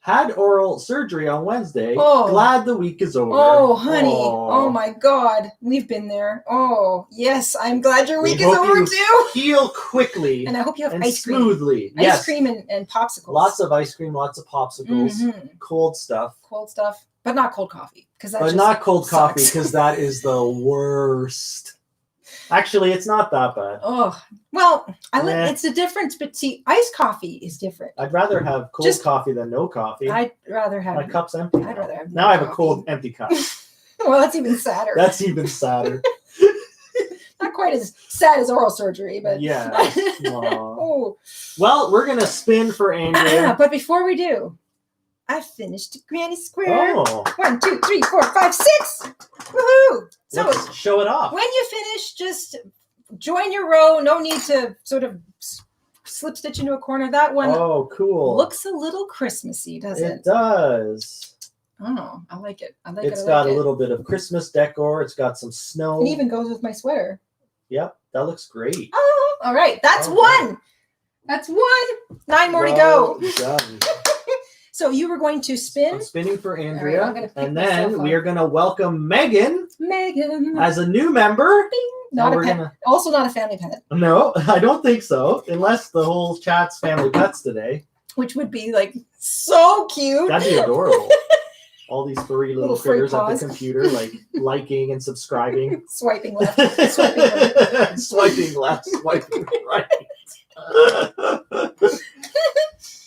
had oral surgery on Wednesday. Oh. Glad the week is over. Oh, honey. Oh, my God. We've been there. Oh, yes. I'm glad your week is over, too. Heal quickly. And I hope you have and ice cream. smoothly. Ice cream and popsicles. Lots of ice cream, lots of popsicles, cold stuff. Cold stuff, but not cold coffee. But not cold coffee, because that is the worst. Actually, it's not that bad. Oh, well, it's a difference, but see, iced coffee is different. I'd rather have cold coffee than no coffee. I'd rather have... My cup's empty. I'd rather have now I have a cold, empty cup. Well, that's even sadder. That's even sadder. Not quite as sad as oral surgery, but... Yeah. Oh. Well, we're going to spin for Andrea. But before we do, I finished Granny Square. Oh. 1, 2, 3, 4, 5, 6. Woohoo! So let's show it off. When you finish, just join your row. No need to sort of slip stitch into a corner. That one looks a little Christmassy, doesn't it? It does. Oh, I like it. I like It's it. got a little bit of Christmas decor. It's got some snow. It even goes with my sweater. Yep, that looks great. Oh, all right. That's one. That's one. 9 more to go. Done. So you were going to spin? I'm spinning for Andrea. Right, and then we are going to welcome Megan. Megan. As a new member. Bing. Not a pet. Also not a family pet. No, I don't think so. Unless the whole chat's family pets today. Which would be like so cute. That'd be adorable. All these furry little critters at the computer, like liking and subscribing. Swiping left. Swiping right. Swiping left. Swiping right.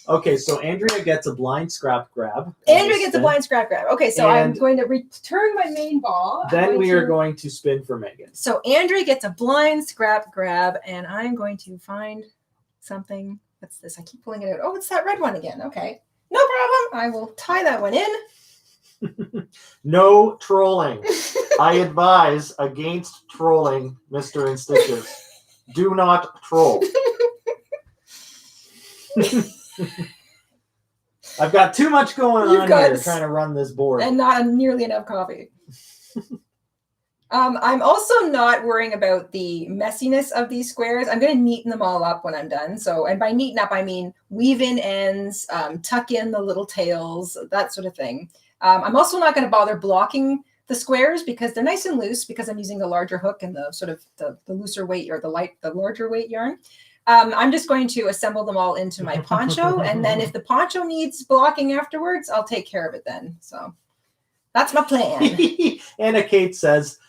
Okay, so Andrea gets a blind scrap grab. Andrea gets a blind scrap grab. Okay, so I'm going to return my main ball. Then we are going to spin for Megan. So Andrea gets a blind scrap grab, and I'm going to find something. What's this? I keep pulling it out. Oh, it's that red one again. Okay, no problem. I will tie that one in. No trolling. I advise against trolling, Mr. InStitches. Do not troll. I've got too much going on here trying to run this board. And not nearly enough coffee. I'm also not worrying about the messiness of these squares. I'm going to neaten them all up when I'm done. So, and by neaten up, I mean weave in ends, tuck in the little tails, that sort of thing. I'm also not going to bother blocking the squares because they're nice and loose because I'm using the larger hook and the sort of the looser weight or the larger weight yarn. I'm just going to assemble them all into my poncho. And then if the poncho needs blocking afterwards, I'll take care of it then. So that's my plan. Anna Kate says,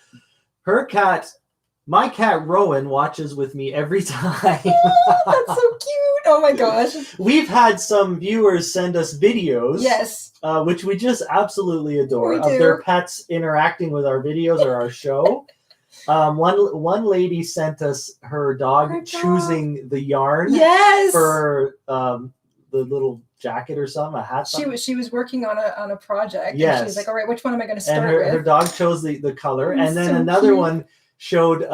my cat Rowan watches with me every time. Oh, that's so cute. Oh my gosh. We've had some viewers send us videos. Yes. Which we just absolutely adore of their pets interacting with our videos or our show. One lady sent us her dog choosing the yarn for the little jacket or something, a hat. She was working on a project. Yes. And she was like, all right, which one am I going to start with? Her dog chose the color. And then another one showed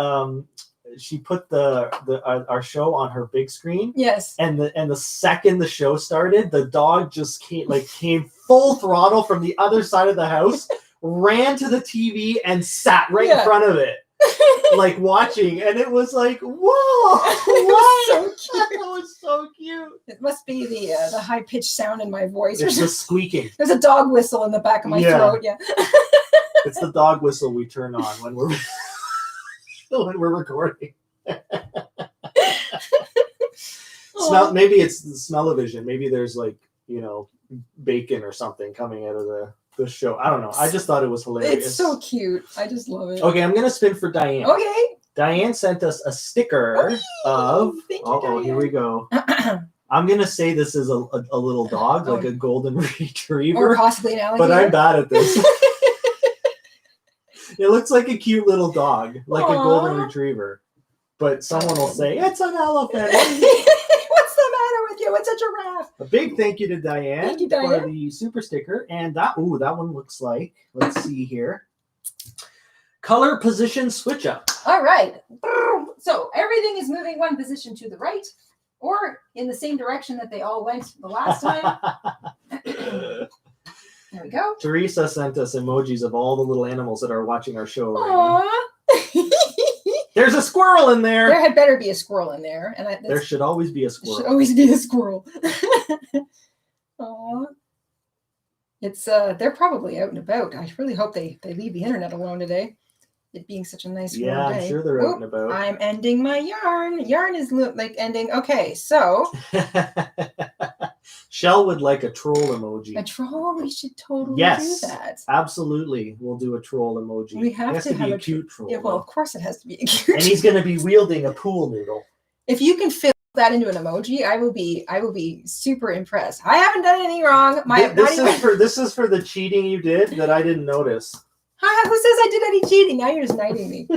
she put our show on her big screen. Yes. And the second the show started, the dog just came full throttle from the other side of the house, ran to the TV and sat right in front of it. Like watching, and it was like, whoa, what? So cute. That was so cute. It must be the high pitched sound in my voice. It's the squeaking. There's a dog whistle in the back of my throat. Yeah. It's the dog whistle we turn on when we're recording. Maybe it's the smell-o-vision. Maybe there's bacon or something coming out of the show. I don't know. I just thought it was hilarious. It's so cute. I just love it. Okay, I'm gonna spin for Diane. Okay. Diane sent us a sticker of. Diane. Here we go. I'm gonna say this is a little dog, like a golden retriever, or possibly an alligator. But I'm bad at this. It looks like a cute little dog, like a golden retriever. But someone will say it's an elephant. It's a giraffe. A big thank you to Diane, thank you, Diane, for the super sticker. And that one looks like, let's see here, color position switch up. All right. So everything is moving one position to the right or in the same direction that they all went the last time. There we go. Teresa sent us emojis of all the little animals that are watching our show right now. There's a squirrel in there. There had better be a squirrel in there. And there should always be a squirrel. Should always be a squirrel. Aww. It's they're probably out and about. I really hope they leave the internet alone today. It being such a nice warm day. I'm sure they're out and about. I'm ending my yarn. Yarn is ending. Okay, so Shell would like a troll emoji. A troll? We should totally do that. Absolutely. We'll do a troll emoji. We have to have be a cute troll. Yeah, well, of course it has to be a cute. And he's going to be wielding a pool noodle. If you can fit that into an emoji, I will be super impressed. I haven't done anything wrong. This is for the cheating you did that I didn't notice. Who says I did any cheating? Now you're just knighting me.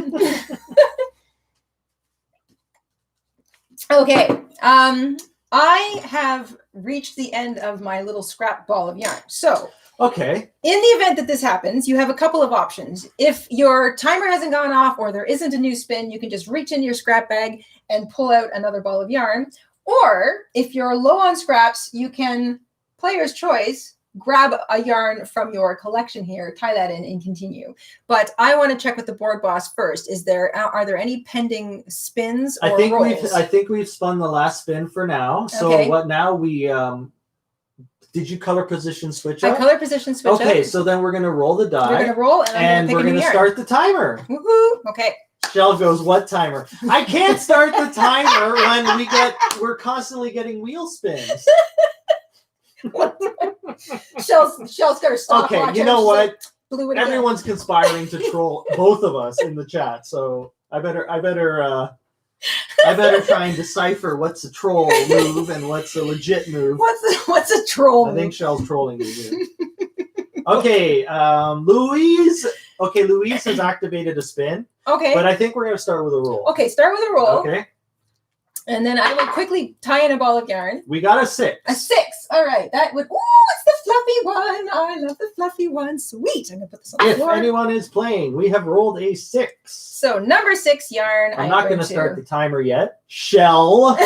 Okay. I have reached the end of my little scrap ball of yarn. So Okay. In the event that this happens, you have a couple of options. If your timer hasn't gone off or there isn't a new spin, you can just reach into your scrap bag and pull out another ball of yarn. Or if you're low on scraps, you can, player's choice, grab a yarn from your collection here, tie that in, and continue. But I want to check with the board boss first. Are there any pending spins or rolls? I think we've spun the last spin for now. So Okay. what now? We did you color position switch up? I color position switch up. Okay, so then we're gonna roll the die. We're gonna roll, and we're gonna start the timer. Woohoo! Okay. Shell goes, what timer? I can't start the timer when we're constantly getting wheel spins. Shell's got her stopwatch. Okay, you know what? Blew it Everyone's conspiring to troll both of us in the chat, so I better try and decipher what's a troll move and what's a legit move. What's a troll move? I think Shell's trolling me here. Okay, Louise. Okay, Louise has activated a spin. Okay. But I think we're gonna start with a roll. Okay, start with a roll. Okay. And then I will quickly tie in a ball of yarn. We got a 6. A 6. All right. That would. Ooh, it's the fluffy one. I love the fluffy one. Sweet. I'm gonna put this on the floor. If anyone is playing, we have rolled a 6. So number 6 yarn. I'm not going to start the timer yet. Shell,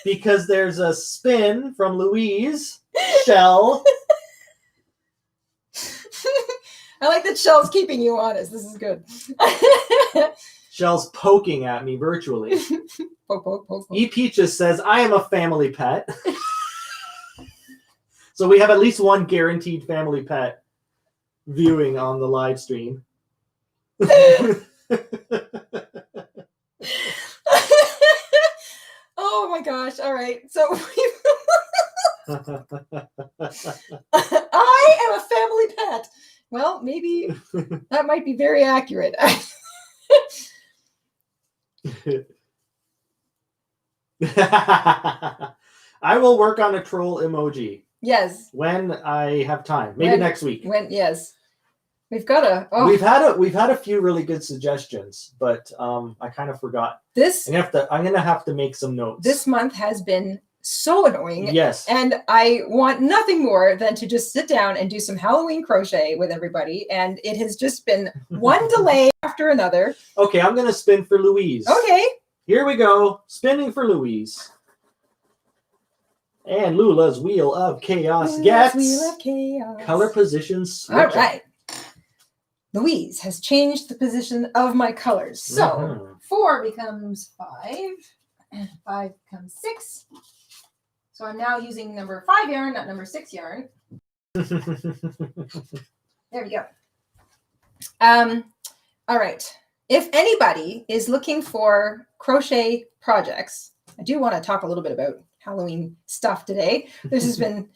because there's a spin from Louise. Shell. I like that Shell's keeping you honest. This is good. Shell's poking at me virtually. Poke, poke, poke, poke. E. Peaches says, I am a family pet. So we have at least one guaranteed family pet viewing on the live stream. Oh my gosh. All right. So I am a family pet. Well, maybe that might be very accurate. I will work on a troll emoji. Yes. When I have time. Maybe next week. Yes. We've got a. Oh. We've had a few really good suggestions, but I kind of forgot. I'm gonna have to make some notes. This month has been so annoying. Yes. And I want nothing more than to just sit down and do some Halloween crochet with everybody. And it has just been one delay after another. Okay, I'm gonna spin for Louise. Okay. Here we go. Spinning for Louise. And Lula's Wheel of Chaos gets color positions. All right. Louise has changed the position of my colors. So 4 becomes 5, and 5 becomes 6. So I'm now using number 5 yarn, not number 6 yarn. There we go. All right. If anybody is looking for crochet projects, I do want to talk a little bit about Halloween stuff today. This has been,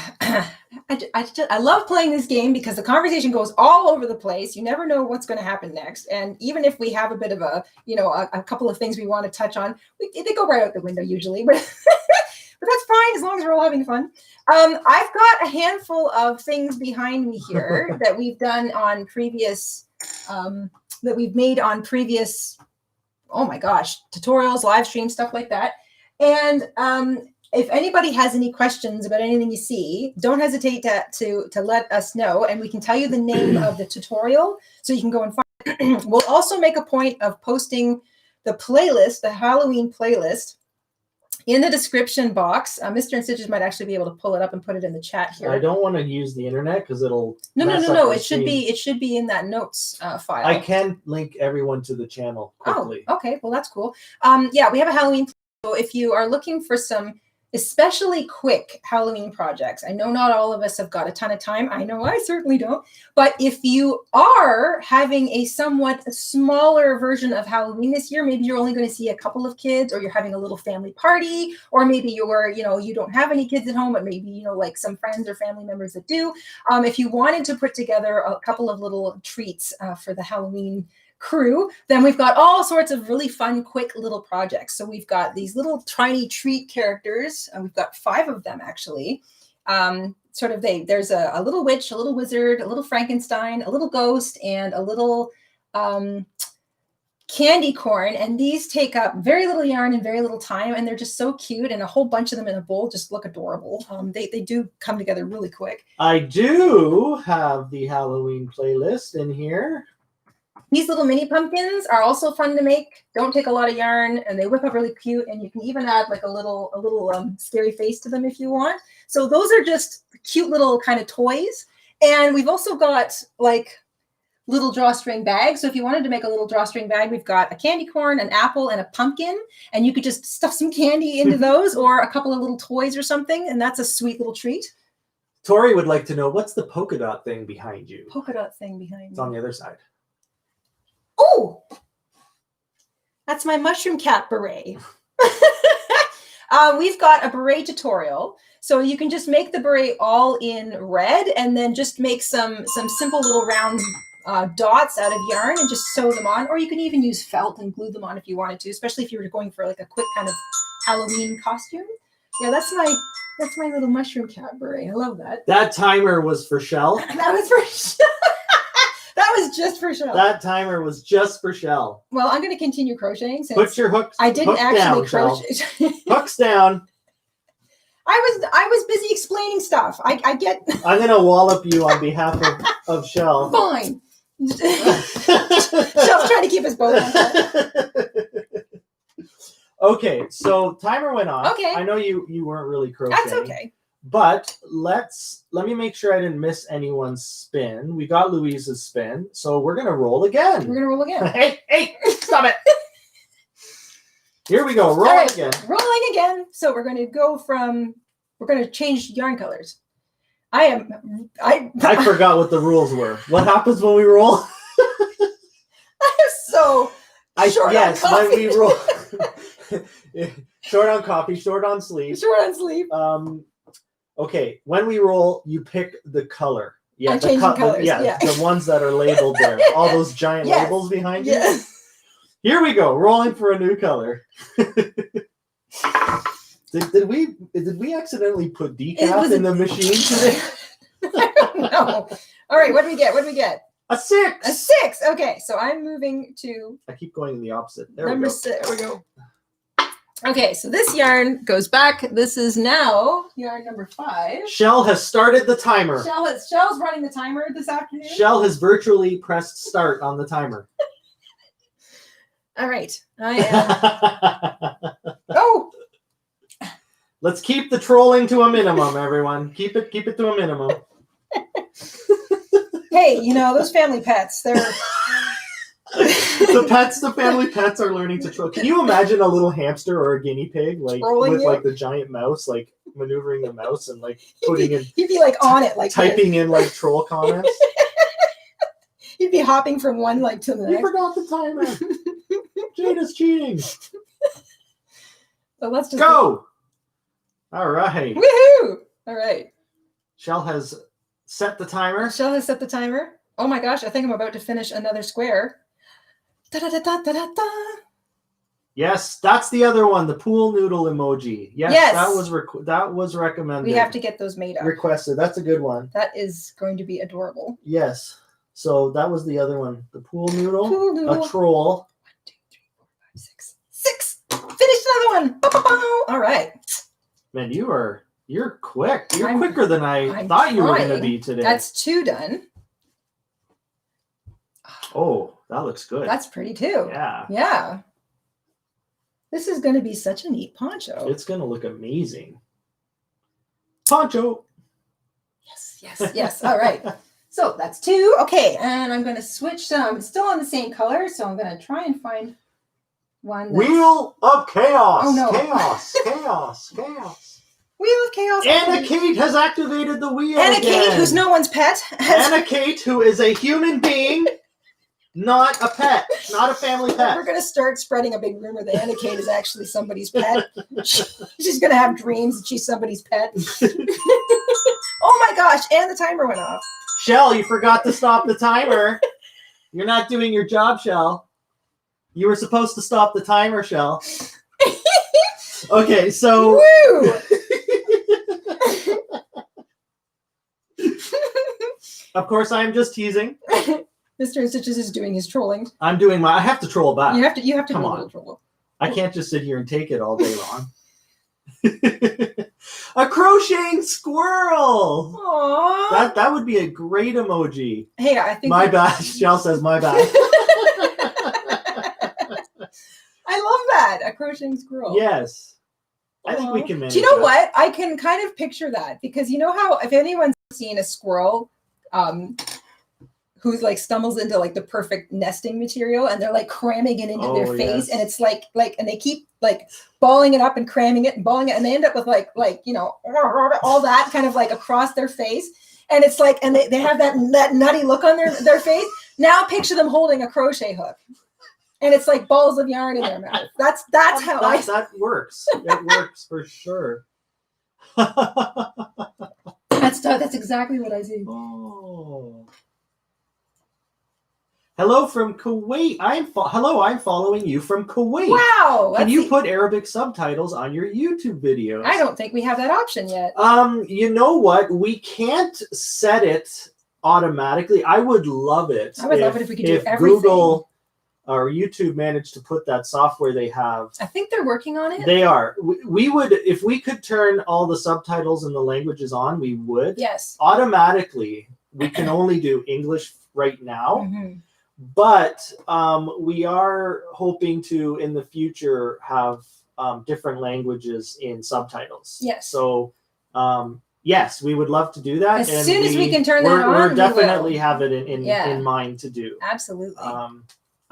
I love playing this game because the conversation goes all over the place. You never know what's going to happen next. And even if we have a bit of a couple of things we want to touch on, they go right out the window usually, but but that's fine as long as we're all having fun. I've got a handful of things behind me here that we've done on previous, that we've made on previous, oh my gosh, tutorials, live streams, stuff like that. And if anybody has any questions about anything you see, don't hesitate to let us know, and we can tell you the name of the tutorial so you can go and find it. We'll also make a point of posting the playlist, the Halloween playlist, in the description box. Mr. InStitches might actually be able to pull it up and put it in the chat here. I don't want to use the internet because it'll No. It should be in that notes file. I can link everyone to the channel quickly. Oh, okay. Well, that's cool. Yeah, we have a Halloween. So if you are looking for some especially quick Halloween projects, I know not all of us have got a ton of time. I know I certainly don't. But if you are having a somewhat smaller version of Halloween this year, maybe you're only going to see a couple of kids, or you're having a little family party, or maybe you don't have any kids at home, but maybe, like some friends or family members that do. If you wanted to put together a couple of little treats for the Halloween crew, then we've got all sorts of really fun, quick little projects. So we've got these little tiny treat characters. We've got 5 of them actually. There's a little witch, a little wizard, a little Frankenstein, a little ghost, and a little candy corn, and these take up very little yarn and very little time, and they're just so cute, and a whole bunch of them in a bowl just look adorable. They do come together really quick. I do have the Halloween playlist in here. These little mini pumpkins are also fun to make. Don't take a lot of yarn, and they whip up really cute, and you can even add like a little scary face to them if you want. So those are just cute little kind of toys. And we've also got like little drawstring bags. So if you wanted to make a little drawstring bag, we've got a candy corn, an apple, and a pumpkin, and you could just stuff some candy into those, or a couple of little toys or something, and that's a sweet little treat. Tori would like to know, what's the polka dot thing behind you? Polka dot thing behind me. It's on the other side. Oh, that's my mushroom cap beret. We've got a beret tutorial. So you can just make the beret all in red, and then just make some simple little round dots out of yarn and just sew them on. Or you can even use felt and glue them on if you wanted to, especially if you were going for like a quick kind of Halloween costume. Yeah, that's my little mushroom cap beret. I love that. That timer was for Shell. That was for Shell. That was just for Shell. That timer was just for Shell. Well, I'm going to continue crocheting since put your hooks. I didn't actually crochet. Hooks down. I was busy explaining stuff. I get. I'm going to wallop you on behalf of Shell. Fine. Shell's trying to keep us both on track. Okay, so timer went off. Okay. I know you weren't really crocheting. That's okay. But let me make sure I didn't miss anyone's spin. We got Louise's spin, so we're gonna roll again. We're gonna roll again. Hey, stop it! Here we go, rolling again. Rolling again. So we're gonna change yarn colors. I forgot what the rules were. What happens when we roll? I am so short on coffee. When we roll. Short on coffee, short on sleep. Short on sleep. Okay, when we roll, you pick the color. Yeah, I'm changing colors. Yeah, the ones that are labeled there. All those giant labels behind you. Yes. Here we go, rolling for a new color. Did we accidentally put decaf in the machine today? I don't know. All right, what do we get? A 6. A 6. Okay, so I'm moving to. I keep going in the opposite. Number 6. There we go. Okay, so this yarn goes back. This is now yarn number 5. Shell has started the timer. Shell's running the timer this afternoon. Shell has virtually pressed start on the timer. All right, I am. Oh. Let's keep the trolling to a minimum, everyone. Keep it to a minimum. Hey, those family pets, they're the family pets are learning to troll. Can you imagine a little hamster or a guinea pig like like the giant mouse, like maneuvering the mouse and like putting in he'd be like on it, like typing in like troll comments. He'd be hopping from one like to the next. You forgot the timer. Jayda's cheating. So let's just go. All right. Woohoo! All right. Shell has set the timer. Shell has set the timer. Oh my gosh, I think I'm about to finish another square. Da-da-da-da-da-da. Yes, that's the other one, the pool noodle emoji. Yes. that was recommended. We have to get those made up. Requested. That's a good one. That is going to be adorable. Yes. So that was the other one. The pool noodle. A troll. 1, 2, 3, 4, 5, 6. 6. Finished another one. Ba-ba-ba. All right. Man, you're quick. You're quicker than I thought you were going to be today. That's 2 done. Oh, that looks good. That's pretty too. Yeah. Yeah. This is going to be such a neat poncho. It's going to look amazing. Poncho. Yes. All right. So that's 2. Okay, and I'm going to switch some. It's still on the same color, so I'm going to try and find one. Wheel of Chaos. Oh, no. Chaos. Wheel of Chaos. Anna Kate has activated the wheel Anna again. Kate, who's no one's pet. Anna Kate, who is a human being, not a pet, not a family pet. We're going to start spreading a big rumor that Anna Kate is actually somebody's pet. She's going to have dreams that she's somebody's pet. Oh my gosh, and the timer went off. Shell, you forgot to stop the timer. You're not doing your job, Shell. You were supposed to stop the timer, Shell. Okay, so... Woo! Of course, I am just teasing. Mr. InStitches is doing his trolling. I'm doing I have to troll back. You have to Come do a on. little troll. I can't just sit here and take it all day long. A crocheting squirrel. Aww. That would be a great emoji. Hey, I think My bad. Shell says my bad. I love that. A crocheting squirrel. Yes. I think we can manage. Do you know that. what? I can kind of picture that because you know how if anyone's seen a squirrel who's like stumbles into like the perfect nesting material and they're like cramming it into their face and it's like and they keep like balling it up and cramming it and balling it and they end up with like you know all that kind of like across their face and it's like and they have that nutty look on their face. Now picture them holding a crochet hook. And it's like balls of yarn in their mouth. That's how that works. It works for sure. That's exactly what I see. Oh. Hello from Kuwait. I'm following you from Kuwait. Wow. Can you put Arabic subtitles on your YouTube videos? I don't think we have that option yet. You know what? We can't set it automatically. I would love it. I would love it if we could do everything. Google or YouTube managed to put that software they have. I think they're working on it. They are. We would, if we could turn all the subtitles and the languages on, we would. Yes. Automatically, we can only do English right now. Mm-hmm. But we are hoping to, in the future, have different languages in subtitles. Yes. So, yes, we would love to do that. As soon as we can turn that on, we're definitely have it in mind to do. Absolutely.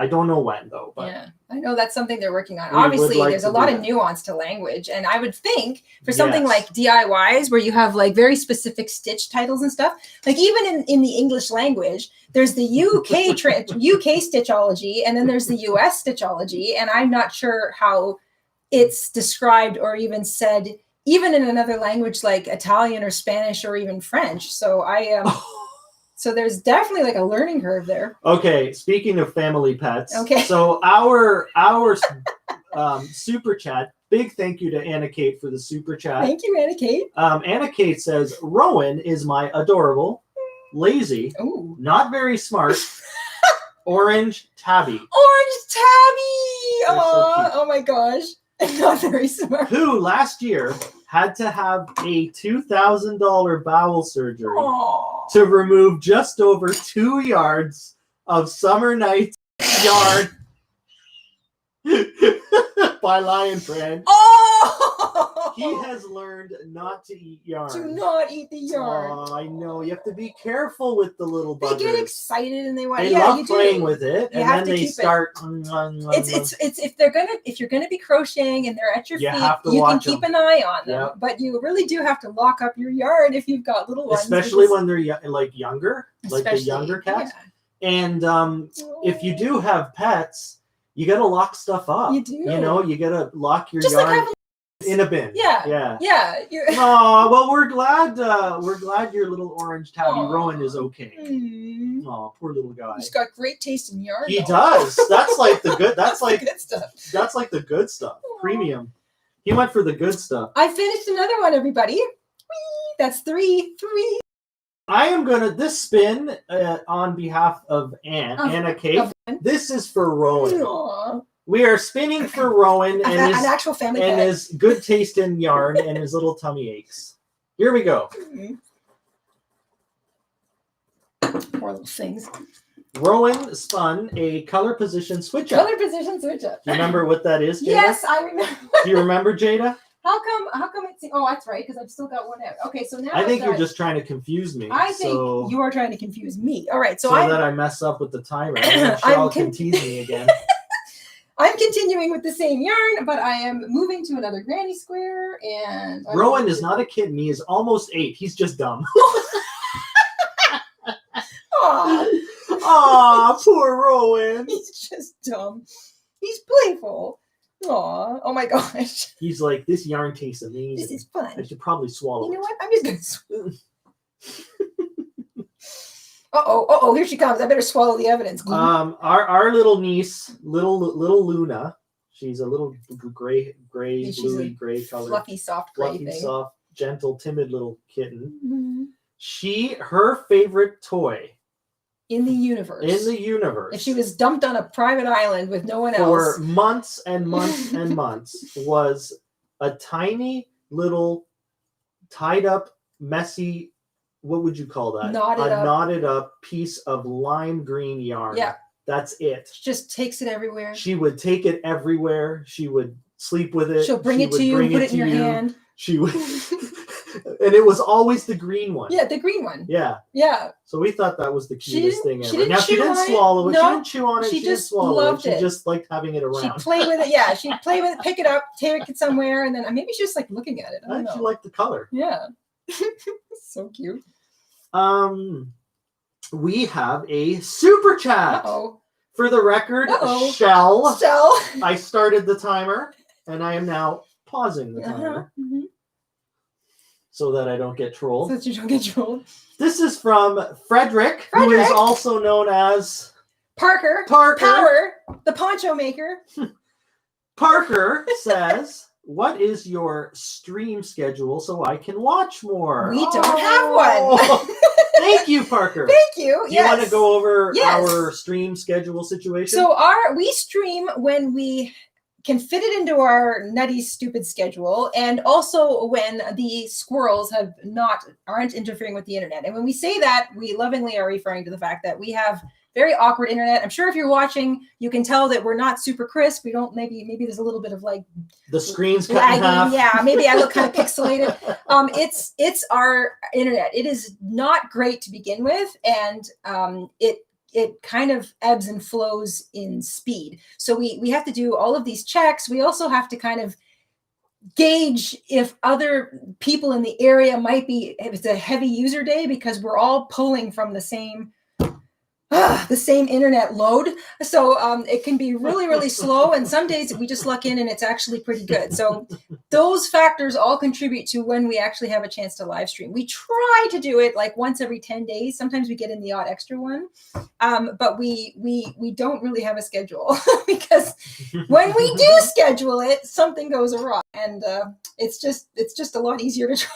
I don't know when though, but yeah, I know that's something they're working on. Obviously, there's a lot of nuance to language, and I would think for something like DIYs where you have like very specific stitch titles and stuff, like even in the English language, there's the UK UK stitchology, and then there's the US stitchology, and I'm not sure how it's described or even said even in another language like Italian or Spanish or even French. So So there's definitely like a learning curve there. Okay, speaking of family pets. Okay. So our super chat. Big thank you to Anna Kate for the super chat. Thank you, Anna Kate. Anna Kate says Rowan is my adorable, lazy, not very smart, orange tabby. Orange tabby. So oh my gosh. Not very smart. Who last year had to have a $2,000 bowel surgery to remove just over 2 yards of summer night yarn by Lion Friend. He has learned not to eat yarn. Do not eat the yarn. Oh, I know. You have to be careful with the little buggers. They get excited and they want. They love playing with it, and then they start. It's if you're gonna be crocheting and they're at your feet, you can keep an eye on them. Yep. But you really do have to lock up your yarn if you've got little ones. Especially when they're younger, like the younger cats. Yeah. And if you do have pets, you gotta lock stuff up. You do. You know, you gotta lock your yarn. In a bin. Yeah. Oh, well, we're glad your little orange tabby Rowan is okay. Oh, poor little guy. He's got great taste in yarn. He does. That's like the good. That's like good stuff. That's like the good stuff. Premium. He went for the good stuff. I finished another one, everybody. Whee! That's three. I am gonna this spin on behalf of Anna Kate. This is for Rowan. Aww. We are spinning for Rowan and an actual family and pet. his good taste in yarn and his little tummy aches. Here we go. Poor little things. Rowan spun a color position switch up. Color position switch up. Do you remember what that is, Jayda? Yes, I remember. Do you remember, Jayda? How come it's... Oh, that's right, because I've still got one out. Okay, so now... I think you're just trying to confuse me. I think you are trying to confuse me. All right, so that I mess up with the timer. Michelle can tease me again. I'm continuing with the same yarn, but I am moving to another granny square, and... Rowan is not a kitten. He is almost 8. He's just dumb. Aw, poor Rowan. He's just dumb. He's playful. Aw, oh my gosh. He's like, this yarn tastes amazing. This is fun. I should probably swallow it. You know what? I'm just going to... Uh-oh, here she comes. I better swallow the evidence. Our little niece, little Luna, she's a little gray, bluey gray color. Fluffy, soft gray thing. Soft, gentle, timid little kitten. Mm-hmm. Her favorite toy in the universe. In the universe. If she was dumped on a private island with no one else. For months and months and months was a tiny little tied up, messy, what would you call that? Knotted up piece of lime green yarn. Yeah. That's it. She just takes it everywhere. She would take it everywhere. She would sleep with it. She'll bring it to you, put it in your hand. She would, and it was always the green one. Yeah, the green one. Yeah. Yeah. So we thought that was the cutest thing ever. She didn't she didn't swallow it. No, she didn't chew on it. She just swallow loved it. it. She just liked having it around. She'd play with it. Yeah, she'd play with it, pick it up, take it somewhere, and then maybe she's just like looking at it. I don't know. She liked the color. Yeah. So cute. We have a super chat. Uh-oh. For the record, Shell. I started the timer, and I am now pausing the timer so that I don't get trolled. So that you don't get trolled. This is from Frederick, who is also known as Parker. Power, the poncho maker. Parker says, "What is your stream schedule so I can watch more?" We don't have one. Thank you, Parker. Thank you. Do you want to go over our stream schedule situation? So we stream when we can fit it into our nutty, stupid schedule, and also when the squirrels aren't interfering with the internet. And when we say that, we lovingly are referring to the fact that we have very awkward internet. I'm sure if you're watching, you can tell that we're not super crisp. We don't, maybe there's a little bit of like the screen's cut in half. Yeah, maybe I look kind of pixelated. It's our internet. It is not great to begin with, and it kind of ebbs and flows in speed. So we have to do all of these checks. We also have to kind of gauge if other people in the area if it's a heavy user day, because we're all pulling from the same internet load. So it can be really, really slow. And some days we just luck in and it's actually pretty good. So those factors all contribute to when we actually have a chance to live stream. We try to do it like once every 10 days. Sometimes we get in the odd extra one. But we don't really have a schedule because when we do schedule it, something goes awry. And it's just a lot easier to try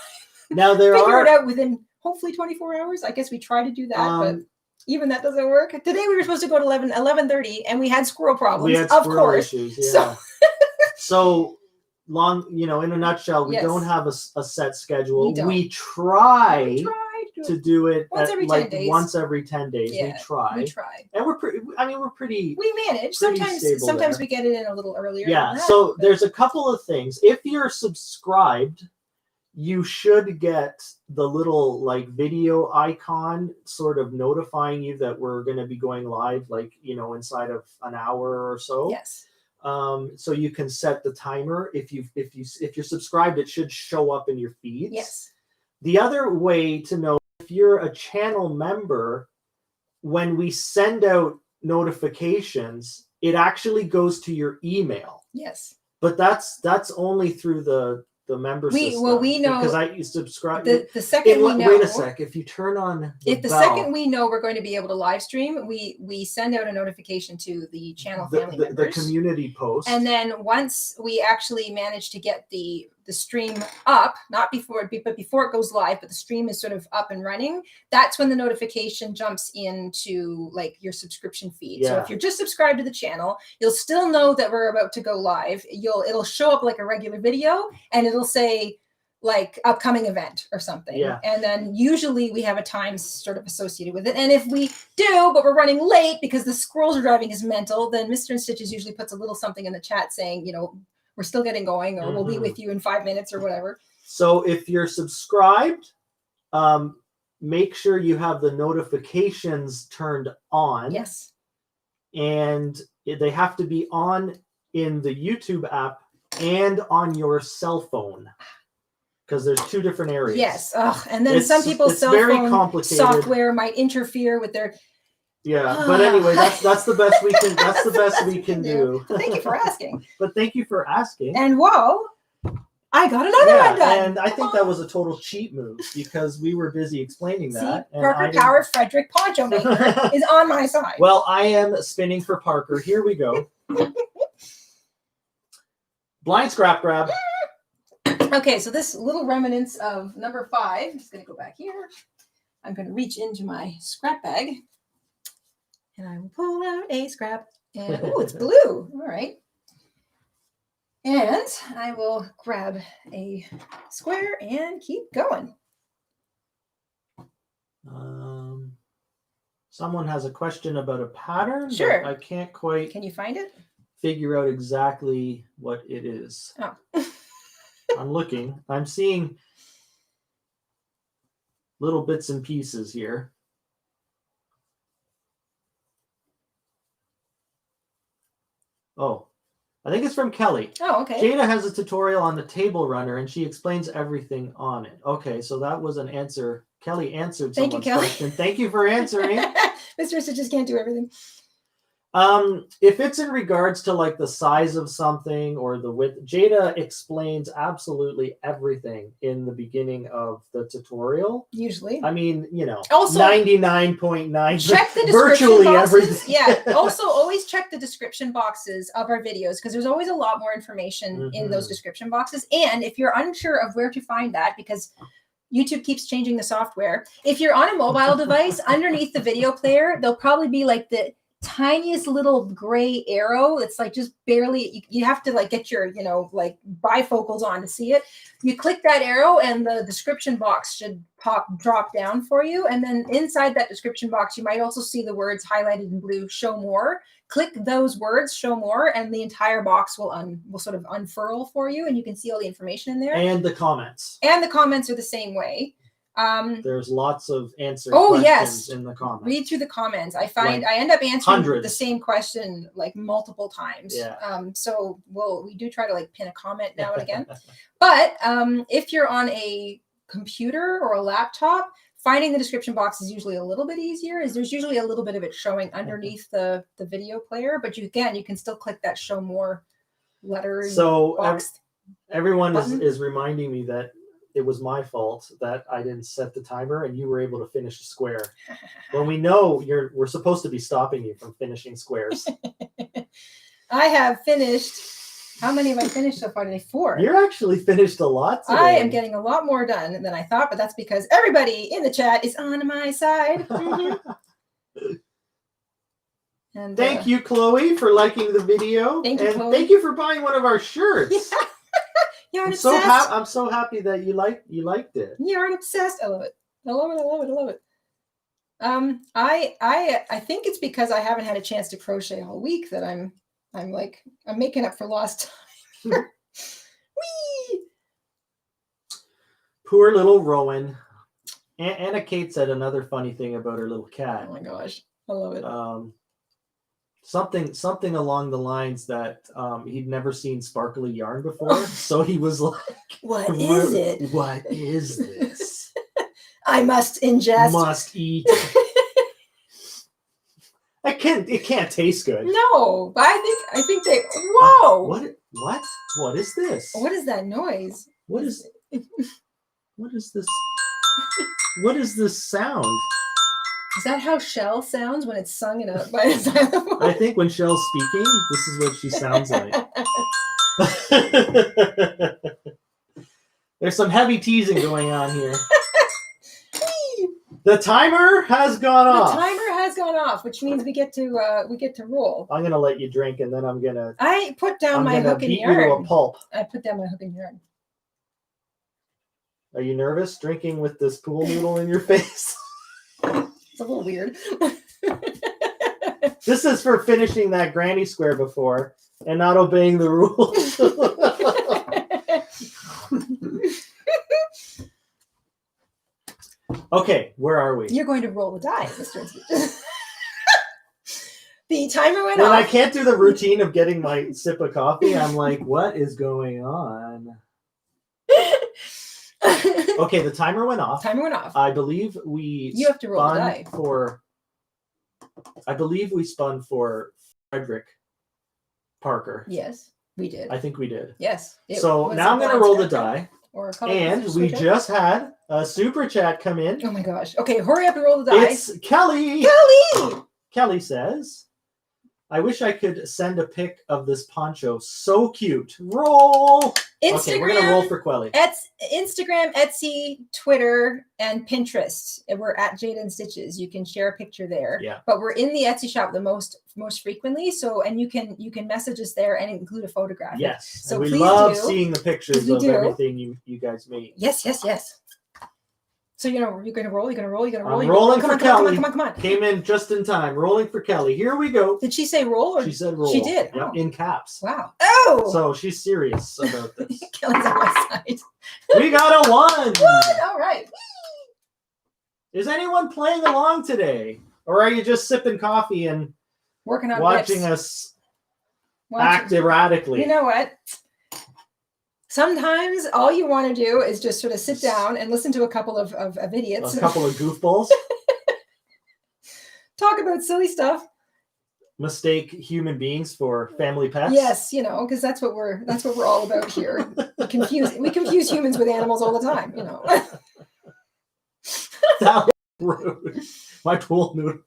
now figure it out within hopefully 24 hours. I guess we try to do that, but even that doesn't work. Today we were supposed to go to 11:30, and we had squirrel problems. We had squirrel issues, yeah. So long, in a nutshell, we don't have a set schedule. We try to do it once every 10 days. Once every 10 days. Yeah, we try. And we're pretty. We manage. Sometimes we get it in a little earlier. Yeah. So there's a couple of things. If you're subscribed, you should get the little like video icon sort of notifying you that we're going to be going live, inside of an hour or so. Yes. So you can set the timer. If you're subscribed, it should show up in your feeds. Yes. The other way to know if you're a channel member, when we send out notifications, it actually goes to your email. Yes. But that's only through the member system. Well, we know because I subscribe. The second we know. Wait a sec. If you turn on the second we know we're going to be able to live stream, we send out a notification to the channel family members. The community post. And then once we actually manage to get the stream up, not before, but before it goes live, but the stream is sort of up and running, that's when the notification jumps into like your subscription feed. Yeah. So if you're just subscribed to the channel, you'll still know that we're about to go live. It'll show up like a regular video, and it'll say like upcoming event or something. Yeah. And then usually we have a time sort of associated with it. And if we do, but we're running late because the squirrels are driving us mental, then Mr. InStitches usually puts a little something in the chat saying, we're still getting going, or we'll be with you in 5 minutes or whatever. So if you're subscribed, make sure you have the notifications turned on. Yes. And they have to be on in the YouTube app and on your cell phone, because there's two different areas. Yes. And then some people's cell phone software might interfere with their... Yeah, but anyway, that's the best we can. That's the best we can do. Thank you for asking. But thank you for asking. And whoa, I got another one done. And I think that was a total cheat move because we were busy explaining that. See, Parker Power Frederick Poncho Maker is on my side. Well, I am spinning for Parker. Here we go. Blind scrap grab. Okay, so this little remnants of number 5. I'm just going to go back here. I'm going to reach into my scrap bag. And I will pull out a scrap. And oh, it's blue. All right. And I will grab a square and keep going. Someone has a question about a pattern. Sure. But I can't quite. Can you find it? Figure out exactly what it is. Oh. I'm looking. I'm seeing little bits and pieces here. Oh, I think it's from Kelly. Oh, okay. Jayda has a tutorial on the table runner and she explains everything on it. Okay, so that was an answer. Kelly answered someone's question. Thank you for answering. Mr. Stitches can't do everything. If it's in regards to like the size of something or the width, Jayda explains absolutely everything in the beginning of the tutorial. Usually. I mean, you know, also 99.9. check the virtually description boxes. everything. Yeah. Also, always check the description boxes of our videos because there's always a lot more information in those description boxes. And if you're unsure of where to find that, because YouTube keeps changing the software, if you're on a mobile device, underneath the video player, there'll probably be like the tiniest little gray arrow. It's like just barely, you have to like get your, you know, like bifocals on to see it. You click that arrow and the description box should drop down for you. And then inside that description box, you might also see the words highlighted in blue, show more. Click those words, show more, and the entire box will sort of unfurl for you and you can see all the information in there. And the comments. And the comments are the same way. There's lots of answered questions in the comments. Read through the comments. I find like I end up answering the same question like multiple times. Yeah. So we do try to like pin a comment now and again. But if you're on a computer or a laptop, finding the description box is usually a little bit easier. There's usually a little bit of it showing underneath the video player, but you can still click that show more letter. So box everyone is reminding me that it was my fault that I didn't set the timer and you were able to finish a square. When we know we're supposed to be stopping you from finishing squares. I have finished. How many have I finished so far today? 4. You're actually finished a lot today. I am getting a lot more done than I thought, but that's because everybody in the chat is on my side. And thank you, Chloe, for liking the video. Thank you, and Chloe. Thank you for buying one of our shirts. Yeah. You're I'm so happy that you liked it. You're obsessed. I love it. I love it. I love it. I love it. I think it's because I haven't had a chance to crochet all week that I'm making up for lost time. Whee! Poor little Rowan. Anna Kate said another funny thing about her little cat. Oh my gosh, I love it. Something along the lines that he'd never seen sparkly yarn before, so he was like, "What is it? What is this? I must ingest. Must eat." It can't taste good. No, but I think they. Whoa! What is this? What is that noise? What is this? What is this sound? Is that how Shell sounds when it's sung by a xylophone? I think when Shell's speaking, this is what she sounds like. There's some heavy teasing going on here. The timer has gone off. The timer has gone off, which means we get to roll. I'm gonna let you drink, and then I'm gonna. I put down my hook and beat yarn. You to a pulp. I put down my hook and yarn. Are you nervous drinking with this pool noodle in your face? It's a little weird. This is for finishing that granny square before and not obeying the rules. Okay, where are we? You're going to roll the die, Mr. The timer went when off. I can't do the routine of getting my sip of coffee, I'm like, what is going on? Okay, the timer went off. Timer went off. I believe we You have to roll the die. I believe we spun for Frederick Parker. Yes, we did. I think we did. Yes. So now I'm going to roll the die. And we just had a super chat come in. Oh my gosh. Okay, hurry up and roll the die. It's Kelly. Kelly! Kelly says, I wish I could send a pic of this poncho. So cute. Roll. Instagram, okay, we're gonna roll for Quelly. Instagram, Etsy, Twitter, and Pinterest. And we're at Jayda InStitches. You can share a picture there. Yeah. But we're in the Etsy shop the most frequently. So, and you can message us there and include a photograph. Yes. So we please love do. seeing the pictures of everything you guys made. Yes, yes, yes. So you're gonna roll. You're gonna roll. I'm rolling for Kelly. Come on. Came in just in time. Rolling for Kelly. Here we go. Did she say roll? Or she said roll. She did. Yep, in caps. Wow. Oh. So she's serious about this. Kelly's on my side. We got a 1. All right. Is anyone playing along today, or are you just sipping coffee and working on watching us act erratically? You know what? Sometimes all you want to do is just sort of sit down and listen to a couple of idiots. A couple of goofballs. Talk about silly stuff. Mistake human beings for family pets. Yes, because that's what we're all about here. We confuse humans with animals all the time, That was rude. My pool noodle.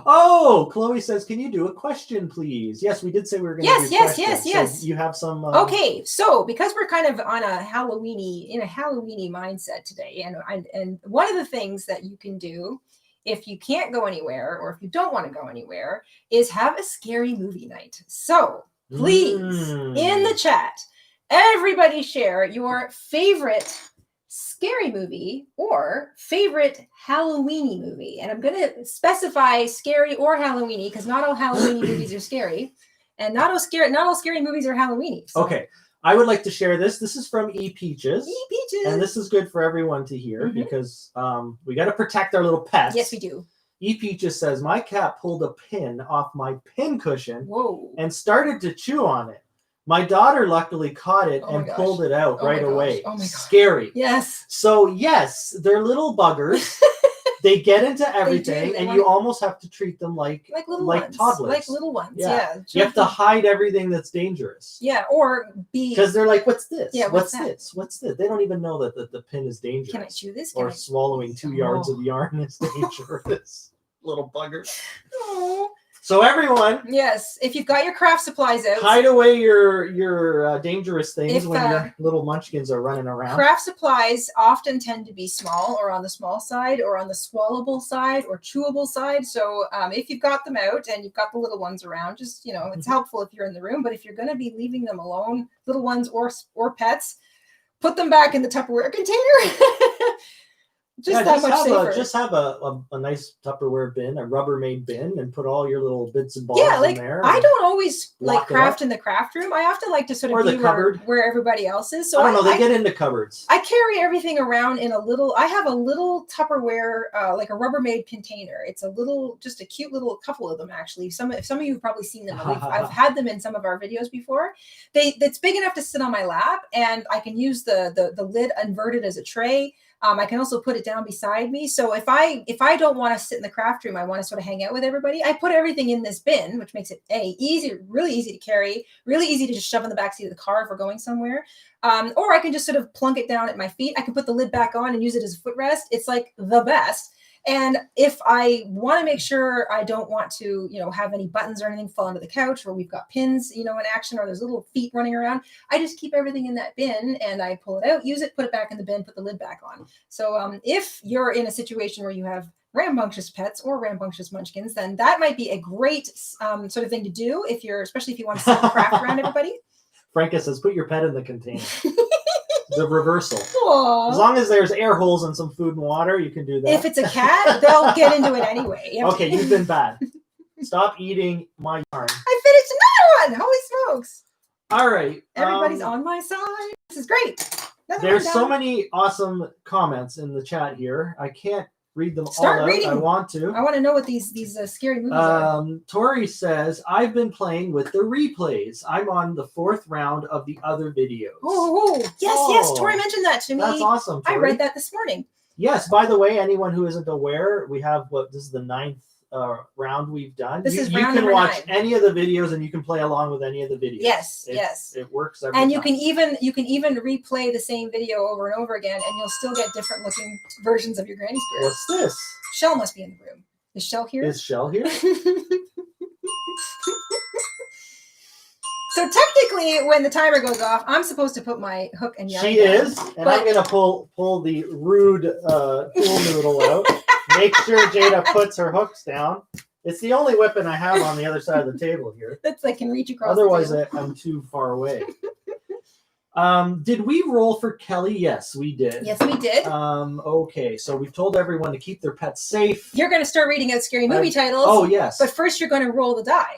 Oh, Chloe says, can you do a question, please? Yes, we did say we were going to do questions. Yes. So you have some... Okay, so because we're kind of on a Halloweeny mindset today, and one of the things that you can do if you can't go anywhere or if you don't want to go anywhere is have a scary movie night. So please, in the chat, everybody share your favorite scary movie or favorite Halloweeny movie. And I'm going to specify scary or Halloweeny because not all Halloweeny movies are scary and not all scary movies are Halloweeny. So. Okay. I would like to share this. This is from E-Peaches. E-Peaches. And this is good for everyone to hear because we got to protect our little pets. Yes, we do. E-Peaches says, my cat pulled a pin off my pin cushion Whoa. and started to chew on it. My daughter luckily caught it and pulled it out right away. Oh my gosh. Scary. Yes. So yes, they're little buggers. They get into everything, and you almost have to treat them like toddlers. Like little ones. Yeah. You have to hide everything that's dangerous. Yeah. Or because they're like, what's this? Yeah. What's this? What's this? They don't even know that the pin is dangerous. Can I chew this? Or swallowing 2 yards of yarn is dangerous. Little buggers. Oh. So everyone, yes, if you've got your craft supplies out, hide away your dangerous things when your little munchkins are running around. Craft supplies often tend to be small or on the small side or on the swallowable side or chewable side. So if you've got them out and you've got the little ones around, just, it's helpful if you're in the room. But if you're going to be leaving them alone, little ones or pets, put them back in the Tupperware container. Just safer. Just have a nice Tupperware bin, a Rubbermaid bin, and put all your little bits and balls in there. I don't always craft in the craft room. I often like to sort of be where everybody else is. So I don't know. They get into cupboards. I carry everything around in I have a little Tupperware, like a Rubbermaid container. It's just a cute little couple of them actually. Some of you have probably seen them. I've had them in some of our videos before. It's big enough to sit on my lap, and I can use the lid inverted as a tray. I can also put it down beside me. So if I don't want to sit in the craft room, I want to sort of hang out with everybody, I put everything in this bin, which makes it really easy to carry, really easy to just shove in the backseat of the car if we're going somewhere. Or I can just sort of plunk it down at my feet. I can put the lid back on and use it as a footrest. It's like the best. And if I want to make sure I don't want to, have any buttons or anything fall onto the couch, or we've got pins, in action, or there's little feet running around, I just keep everything in that bin and I pull it out, use it, put it back in the bin, put the lid back on. So if you're in a situation where you have rambunctious pets or rambunctious munchkins, then that might be a great sort of thing to do especially if you want to set the craft around everybody. Franca says, put your pet in the container. The reversal. Aww. As long as there's air holes and some food and water, you can do that. If it's a cat, they'll get into it anyway. Okay, you've been bad. Stop eating my yarn. I finished another one. Holy smokes. All right. Everybody's on my side. This is great. There's so many awesome comments in the chat here. I can't read them all out. I want to. I want to know what these scary movies are. Tori says, I've been playing with the replays. I'm on the 4th round of the other videos. Oh, yes. Tori mentioned that to me. That's awesome, Tori. I read that this morning. Yes, by the way, anyone who isn't aware, we have this is the 9th round we've done. This is you round can number watch 9. any of the videos and you can play along with any of the videos. Yes, yes. It works every And time. you can even replay the same video over and over again, and you'll still get different looking versions of your Granny Spirit. What's this? Shell must be in the room. Is Shell here? Is Shell here? So technically, when the timer goes off, I'm supposed to put my hook and yarn She down, is, and I'm gonna pull the rude pool noodle out. Make sure Jayda puts her hooks down. It's the only weapon I have on the other side of the table here. That's like can reach across. Otherwise, the table. I'm too far away. Did we roll for Kelly? Yes, we did. Yes, we did. Okay, so we've told everyone to keep their pets safe. You're going to start reading out scary movie titles. Oh, yes. But first, you're going to roll the die.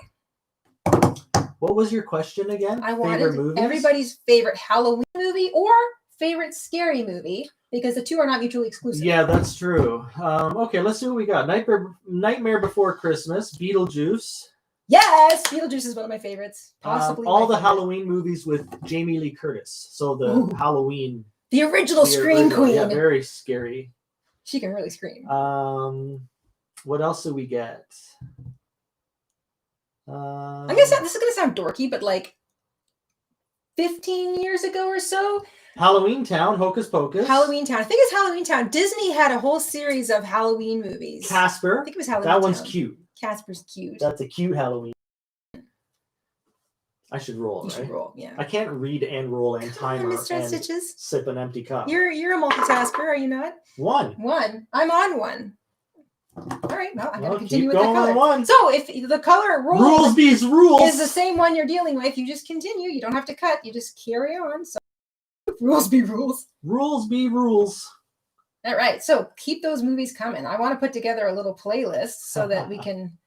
What was your question again? I wanted everybody's favorite Halloween movie or favorite scary movie, because the two are not mutually exclusive. Yeah, that's true. Okay, let's see what we got. Nightmare Before Christmas, Beetlejuice. Yes, Beetlejuice is one of my favorites. Possibly all the Halloween movies with Jamie Lee Curtis. So the Halloween. The original Scream Queen. Yeah, very scary. She can really scream. What else do we get? I guess this is going to sound dorky, but like 15 years ago or so. Halloween Town, Hocus Pocus. Halloween Town. I think it's Halloween Town. Disney had a whole series of Halloween movies. Casper. I think it was Halloween That Town. one's cute. Casper's cute. That's a cute Halloween. I should roll, You right? should roll, yeah. I can't read and roll and timer Mr. and InStitches. sip an empty cup. You're a multitasker, are you not? One. I'm on one. All right, well, I'm going to continue keep with the going color. on one. So if the color rules these rules is the same one you're dealing with, you just continue. You don't have to cut. You just carry on. So rules be rules. Rules be rules. All right, so keep those movies coming. I want to put together a little playlist so that we can...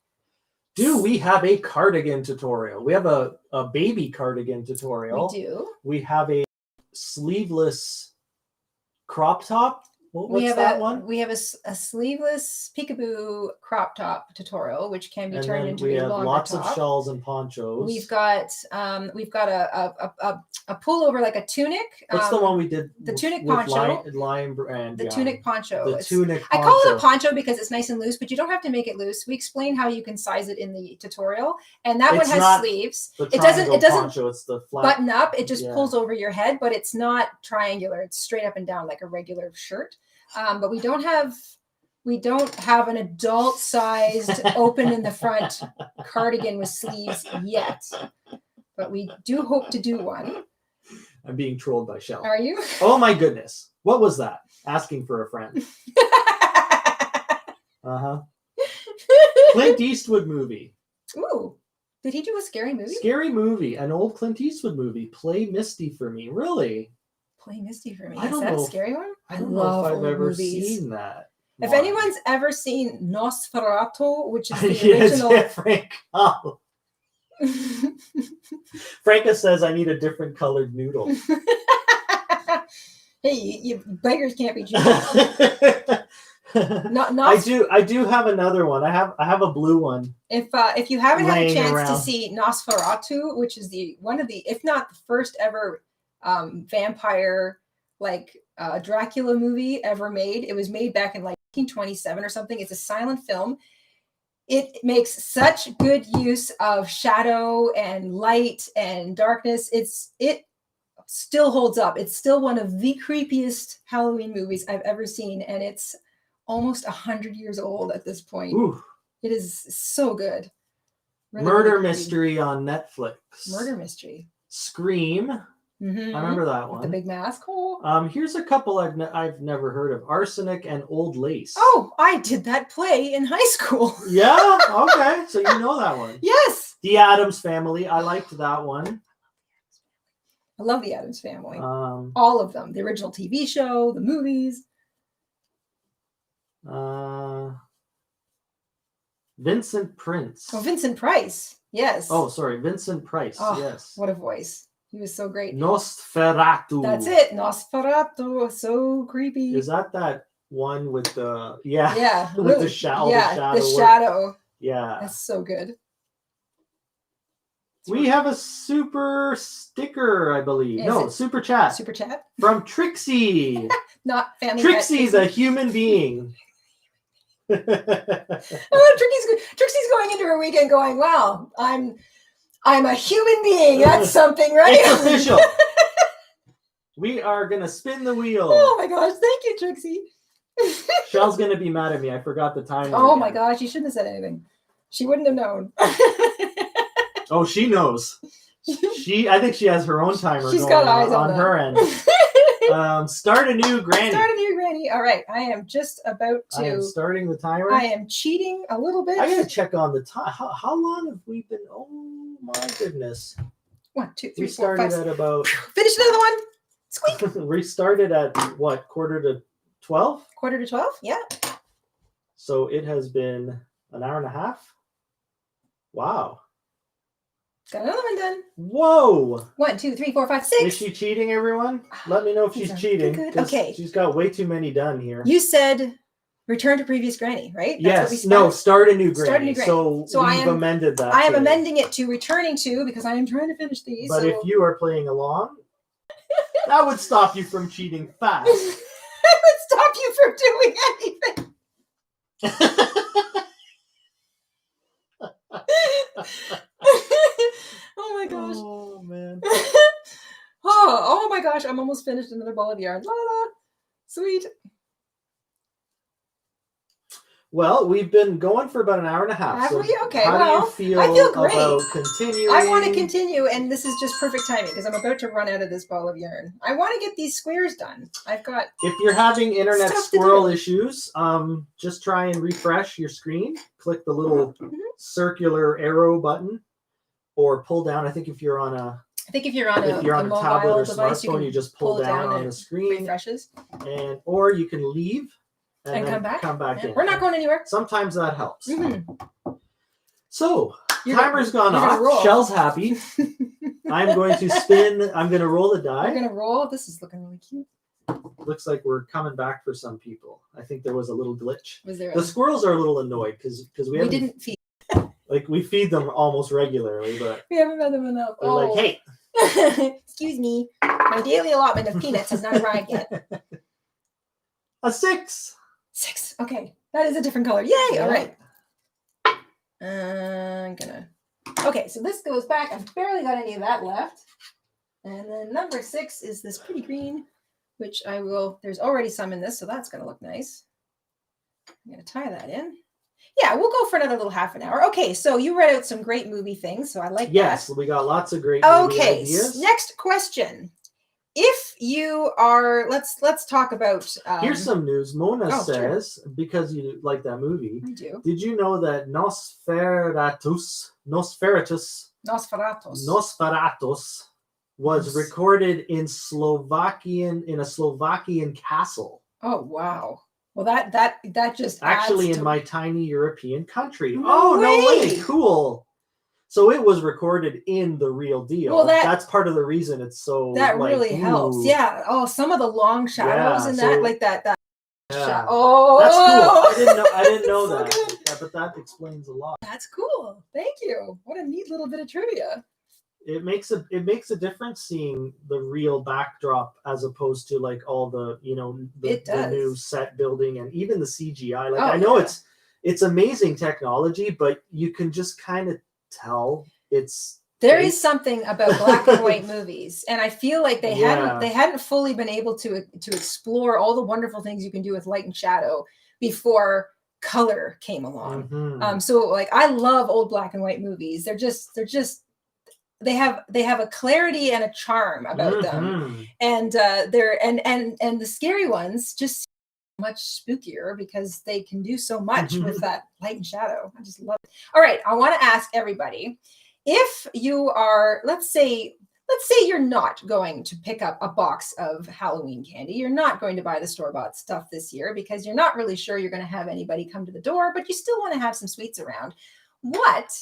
Do we have a cardigan tutorial? We have a baby cardigan tutorial. We do. We have a sleeveless crop top. What's that one? We have a sleeveless peekaboo crop top tutorial, which can be turned into a longer top. Lots of shawls and ponchos. We've got a pullover, like a tunic. What's the one we did? The tunic poncho. Lime brand. The tunic poncho. The tunic poncho. I call it a poncho because it's nice and loose, but you don't have to make it loose. We explain how you can size it in the tutorial, and that one has sleeves. It doesn't poncho, it's the flat, button up. It just pulls over your head, but it's not triangular. It's straight up and down like a regular shirt. But we don't have an adult sized open in the front cardigan with sleeves yet, but we do hope to do one. I'm being trolled by Shell. Are you? Oh my goodness. What was that? Asking for a friend. Clint Eastwood movie. Ooh. Did he do a scary movie? Scary movie. An old Clint Eastwood movie. Play Misty for Me. Really? Play Misty for Me. Is that a scary one? I don't know if I've ever seen that. If anyone's ever seen Nosferatu, which is the original... Frank. Oh. Franca says I need a different colored noodle. Hey, you beggars can't be choosers. I do have another one. I have a blue one. If you haven't had a chance to around. see Nosferatu, which is one of the, if not the first ever vampire Dracula movie ever made. It was made back in 1927 or something. It's a silent film. It makes such good use of shadow and light and darkness. It still holds up. It's still one of the creepiest Halloween movies I've ever seen, and it's almost 100 years old at this point. Ooh. It is so good. Really, Murder really Mystery on Netflix. Murder Mystery. Scream. Mm-hmm. I remember that one. With the big mask. Oh. Here's a couple I've never heard of. Arsenic and Old Lace. Oh, I did that play in high school. Yeah? Okay. So you know that one. Yes. The Addams Family. I liked that one. I love the Addams Family. All of them. The original TV show, the movies. Vincent Prince. Oh, Vincent Price. Yes. Oh, sorry. Vincent Price. Oh, yes. What a voice. He was so great. Nosferatu. That's it. Nosferatu. So creepy. Is that one with the... Yeah. Yeah. with really, the shadow. Yeah, the shadow. Yeah. That's so good. We have a super sticker, I believe. Super chat. Super chat? From Trixie. Not family. Trixie's a human being. Oh, Trixie's going into her weekend going, wow, I'm a human being. That's something, right? It's official. We are gonna spin the wheel. Oh my gosh, thank you, Trixie. Shell's gonna be mad at me. I forgot the timer. Oh my gosh, you shouldn't have said anything. She wouldn't have known. Oh, she knows. I think she has her own timer. She's going got eyes on her end. Start a new granny. Start a new granny. All right, I am just about to. I am starting the timer. I am cheating a little bit. I gotta check on the time. How long have we been? Oh my goodness. 1, 2, 3, We 4, started 5. at about. Finish another one. Squeak. We started at what? 11:45? 11:45. Yeah. So it has been an hour and a half. Wow. Got another one done. Whoa. 1, 2, 3, 4, 5, 6. Is she cheating, everyone? Let me know if she's cheating. Good. Okay. She's got way too many done here. You said return to previous granny, right? Yes. No, start a new granny. Start a new granny. So we've amended that. I am amending it to returning to because I am trying to finish these. But if you are playing along, that would stop you from cheating fast. It would stop you from doing anything. Oh my gosh. Oh man. Oh my gosh, I'm almost finished another ball of yarn. La la la. Sweet. Well, we've been going for about an hour and a half. Have we? Okay, how well, do you feel I feel great. About continuing? I want to continue, and this is just perfect timing because I'm about to run out of this ball of yarn. I want to get these squares done. I've got. If you're having internet stuff squirrel issues, just try and refresh your screen. Click the little circular arrow button, or pull down. I think if you're on a tablet or device, smartphone, you just pull down on the screen. Refreshes. Or you can leave and then come back in. We're not going anywhere. Sometimes that helps. Mm-hmm. So timer's gone off. Shell's happy. I'm going to spin. I'm going to roll the die. We're going to roll. This is looking really cute. Looks like we're coming back for some people. I think there was a little glitch. Was there? The squirrels are a little annoyed because we didn't feed. Like we feed them almost regularly, but we haven't fed them enough. They're like, hey, excuse me, my daily allotment of peanuts has not arrived yet. A 6. 6. Okay, that is a different color. Yay! Yeah. All right. I'm gonna. Okay, so this goes back. I've barely got any of that left. And then number 6 is this pretty green, which I will. There's already some in this, so that's gonna look nice. I'm gonna tie that in. Yeah, we'll go for another little half an hour. Okay, so you read out some great movie things, so I like that. Yes, we got lots of great movie ideas. Next question. If you are, let's talk about. Here's some news. Mona says, because you like that movie, I do. Did you know that Nosferatus was recorded in a Slovakian castle? Oh wow! Well, that just actually in my tiny European country. No way. Cool. So it was recorded in the real deal. Well, that's part of the reason it's so. That really helps. Yeah. Oh, some of the long shadows in that, like that. Yeah. Oh, that's cool. I didn't know that. Good. But that explains a lot. That's cool. Thank you. What a neat little bit of trivia. It makes a difference seeing the real backdrop as opposed to like all the the new set building and even the CGI. Like I know it's amazing technology, but you can just kind of tell there is something about black and white movies, and I feel like they hadn't fully been able to explore all the wonderful things you can do with light and shadow before color came along. Mm-hmm. So like I love old black and white movies. They have a clarity and a charm about them, and and the scary ones just much spookier because they can do so much with that light and shadow. I just love it. All right, I want to ask everybody, if you are, let's say you're not going to pick up a box of Halloween candy, you're not going to buy the store-bought stuff this year because you're not really sure you're going to have anybody come to the door, but you still want to have some sweets around. What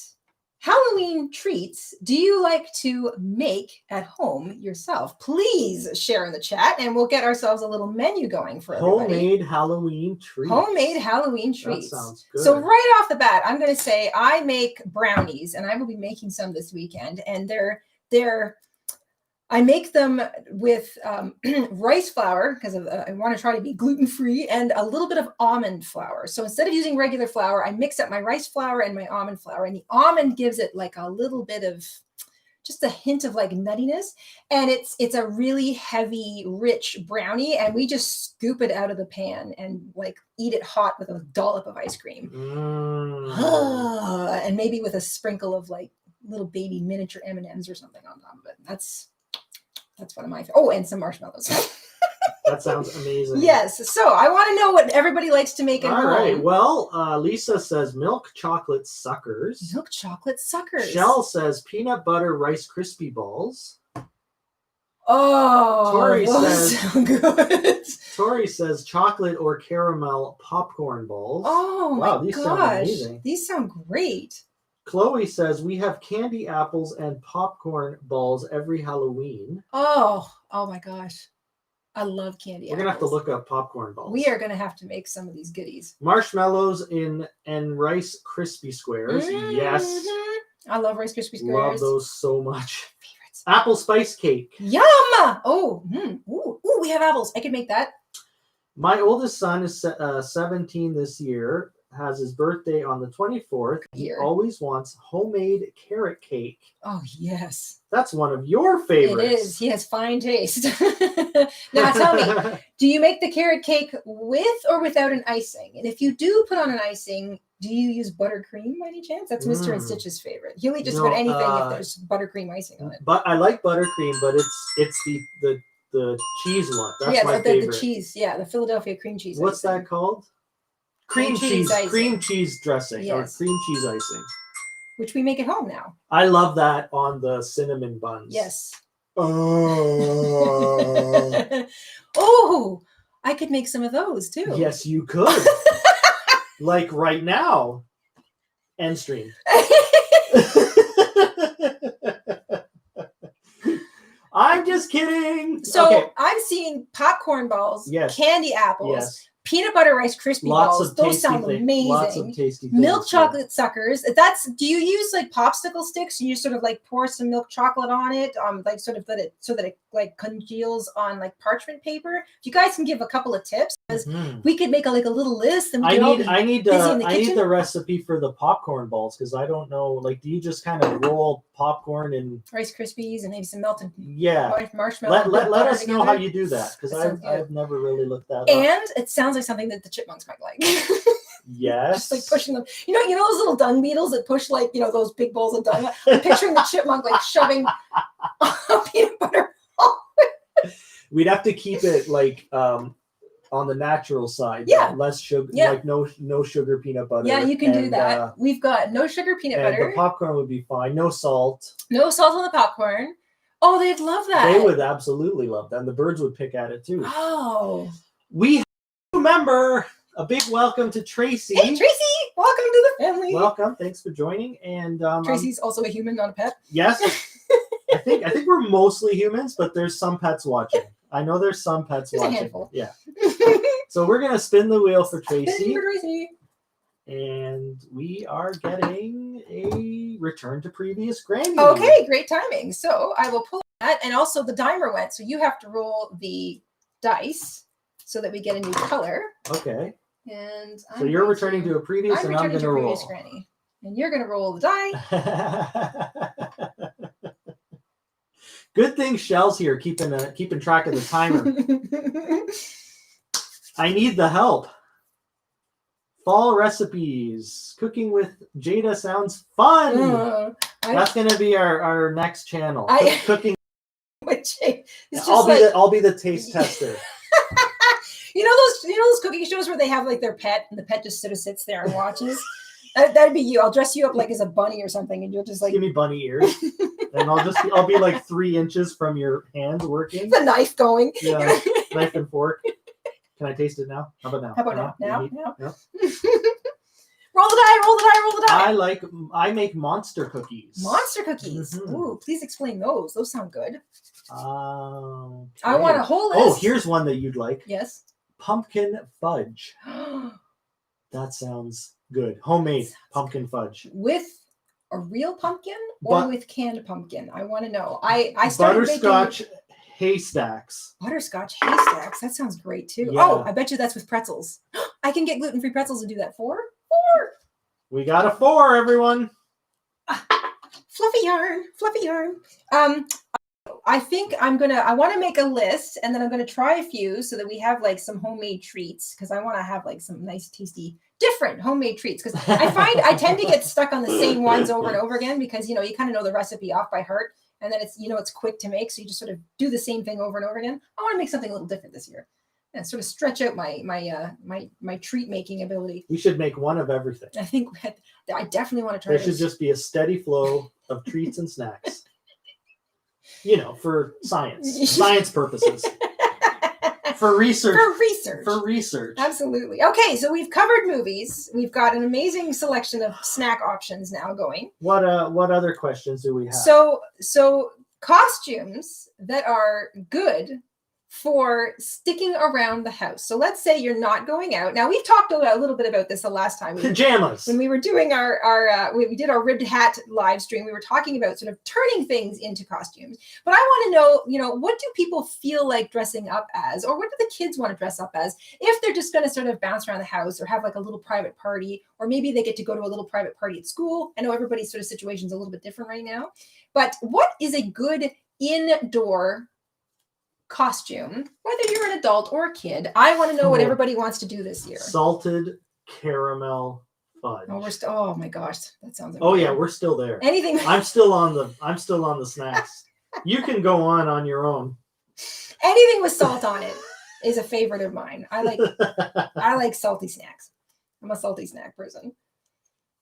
Halloween treats do you like to make at home yourself? Please share in the chat and we'll get ourselves a little menu going for everybody. Homemade Halloween treats. Homemade Halloween treats. That sounds good. So right off the bat, I'm going to say I make brownies and I will be making some this weekend. And they're I make them with rice flour because I want to try to be gluten-free, and a little bit of almond flour. So instead of using regular flour, I mix up my rice flour and my almond flour, and the almond gives it like a little bit of just a hint of like nuttiness, and it's a really heavy, rich brownie, and we just scoop it out of the pan and like eat it hot with a dollop of ice cream. And maybe with a sprinkle of like little baby miniature M&Ms or something on top of it. That's one of my favorite. Oh, and some marshmallows. That sounds amazing. Yes. So I want to know what everybody likes to make at home. All right. Well, Lisa says milk chocolate suckers. Milk chocolate suckers. Shell says peanut butter Rice Krispie balls. Oh, Tori those sound good. Tori says chocolate or caramel popcorn balls. Oh wow, my these gosh. sound amazing. These sound great. Chloe says we have candy apples and popcorn balls every Halloween. Oh my gosh. I love candy We're going to have to look up popcorn balls. We are going to have to make some of these goodies. Marshmallows and Rice Krispie squares. Mm-hmm. Yes. I love Rice Krispie squares. Love those so much. Favorites. Apple spice cake. Yum! Oh, ooh, we have apples. I could make that. My oldest son is 17 this year. Has his birthday on the 24th. He always wants homemade carrot cake. Oh, yes. That's one of your favorites. It is. He has fine taste. Now, tell me, do you make the carrot cake with or without an icing? And if you do put on an icing, do you use buttercream by any chance? That's Mr. InStitches' favorite. He'll eat just about anything if there's buttercream icing on it. But I like buttercream, but it's the cheese one. That's my favorite. The cheese. Yeah, the Philadelphia cream cheese. What's icing. That called? Cream cheese dressing, yes. Or cream cheese icing. Which we make at home now. I love that on the cinnamon buns. Yes. Oh. Oh, I could make some of those too. Yes, you could. Like right now. End stream. I'm just kidding. So okay. I've seen popcorn balls, yes. Candy apples, yes. Peanut butter Rice Krispie balls. Those sound amazing. Lots of tasty things. Milk chocolate suckers. Do you use like popsicle sticks? You sort of like pour some milk chocolate on it, like sort of so that it like congeals on like parchment paper. If you guys can give a couple of tips, because we could make a little list. And I need the recipe for the popcorn balls, because I don't know. Like, do you just kind of roll popcorn and Rice Krispies and maybe some melted marshmallow? Let us know how you do do that, because I've never really looked that up. And it sounds like something that the chipmunks might like. Yes. Just like pushing them. You know those little dung beetles that push like, those big bowls of dung? I'm picturing the chipmunk like shoving a peanut butter ball. We'd have to keep it like on the natural side. Yeah. Less sugar, like no sugar peanut butter. Yeah, you can do that. We've got no sugar peanut butter. The popcorn would be fine. No salt. No salt on the popcorn. Oh, they'd love that. They would absolutely love that. And the birds would pick at it too. Oh. We remember a big welcome to Tracy. Hey, Tracy! Welcome to the family. Welcome. Thanks for joining. And Tracy's also a human, not a pet. Yes. I think we're mostly humans, but there's some pets watching. I know there's some pets watching. A handful. Yeah. So we're gonna spin the wheel for Tracy. Spin for Tracy. And we are getting a return to previous Granny. Okay, great timing. So I will pull that, and also the dimer went, so you have to roll the dice so that we get a new color. Okay. And so you're returning to a previous, and I'm going to roll. Previous Granny, and you're going to roll the die. Good thing Shell's here, keeping track of the timer. I need the help. Fall recipes. Cooking with Jayda sounds fun. That's going to be our next channel. Cooking with Jayda. I'll be the taste tester. You know those cooking shows where they have like their pet and the pet just sort of sits there and watches? That'd be you. I'll dress you up like as a bunny or something, and you'll just like give me bunny ears, and I'll be like 3 inches from your hands working. The knife going. Yeah, knife and fork. Can I taste it now? How about now? How about now? Now? No? Roll the die. I make monster cookies. Monster cookies. Mm-hmm. Ooh, please explain those. Those sound good. Okay. I want a whole list. Oh, here's one that you'd like. Yes. Pumpkin fudge. That sounds good. Homemade pumpkin fudge. With a real pumpkin or with canned pumpkin? I want to know. I started butterscotch making haystacks. butterscotch haystacks. That sounds great too. Yeah. Oh, I bet you that's with pretzels. I can get gluten-free pretzels and do that. 4. We got a 4, everyone. Fluffy yarn, fluffy yarn. I think I want to make a list, and then I'm going to try a few so that we have like some homemade treats, because I want to have like some nice, tasty, different homemade treats. Because I find I tend to get stuck on the same ones over and over again, because you kind of know the recipe off by heart, and then it's quick to make, so you just sort of do the same thing over and over again. I want to make something a little different this year and sort of stretch out my treat making ability. We should make one of everything. I think I definitely want to try. There should just be a steady flow of treats and snacks. For science purposes. For research. For research. Absolutely. Okay, so we've covered movies. We've got an amazing selection of snack options now going. What other questions do we have? So costumes that are good for sticking around the house. So let's say you're not going out. Now, we've talked a little bit about this the last time. Pajamas. When we were doing we did our ribbed hat live stream, we were talking about sort of turning things into costumes. But I want to know, what do people feel like dressing up as? Or what do the kids want to dress up as if they're just going to sort of bounce around the house or have like a little private party? Or maybe they get to go to a little private party at school. I know everybody's sort of situation is a little bit different right now. But what is a good indoor costume, whether you're an adult or a kid? I want to know what everybody wants to do this year. Salted caramel fudge. Oh my gosh, that sounds amazing. Oh yeah, we're still there. Anything. I'm still on the snacks. You can go on your own. Anything with salt on it is a favorite of mine. I like salty snacks. I'm a salty snack person.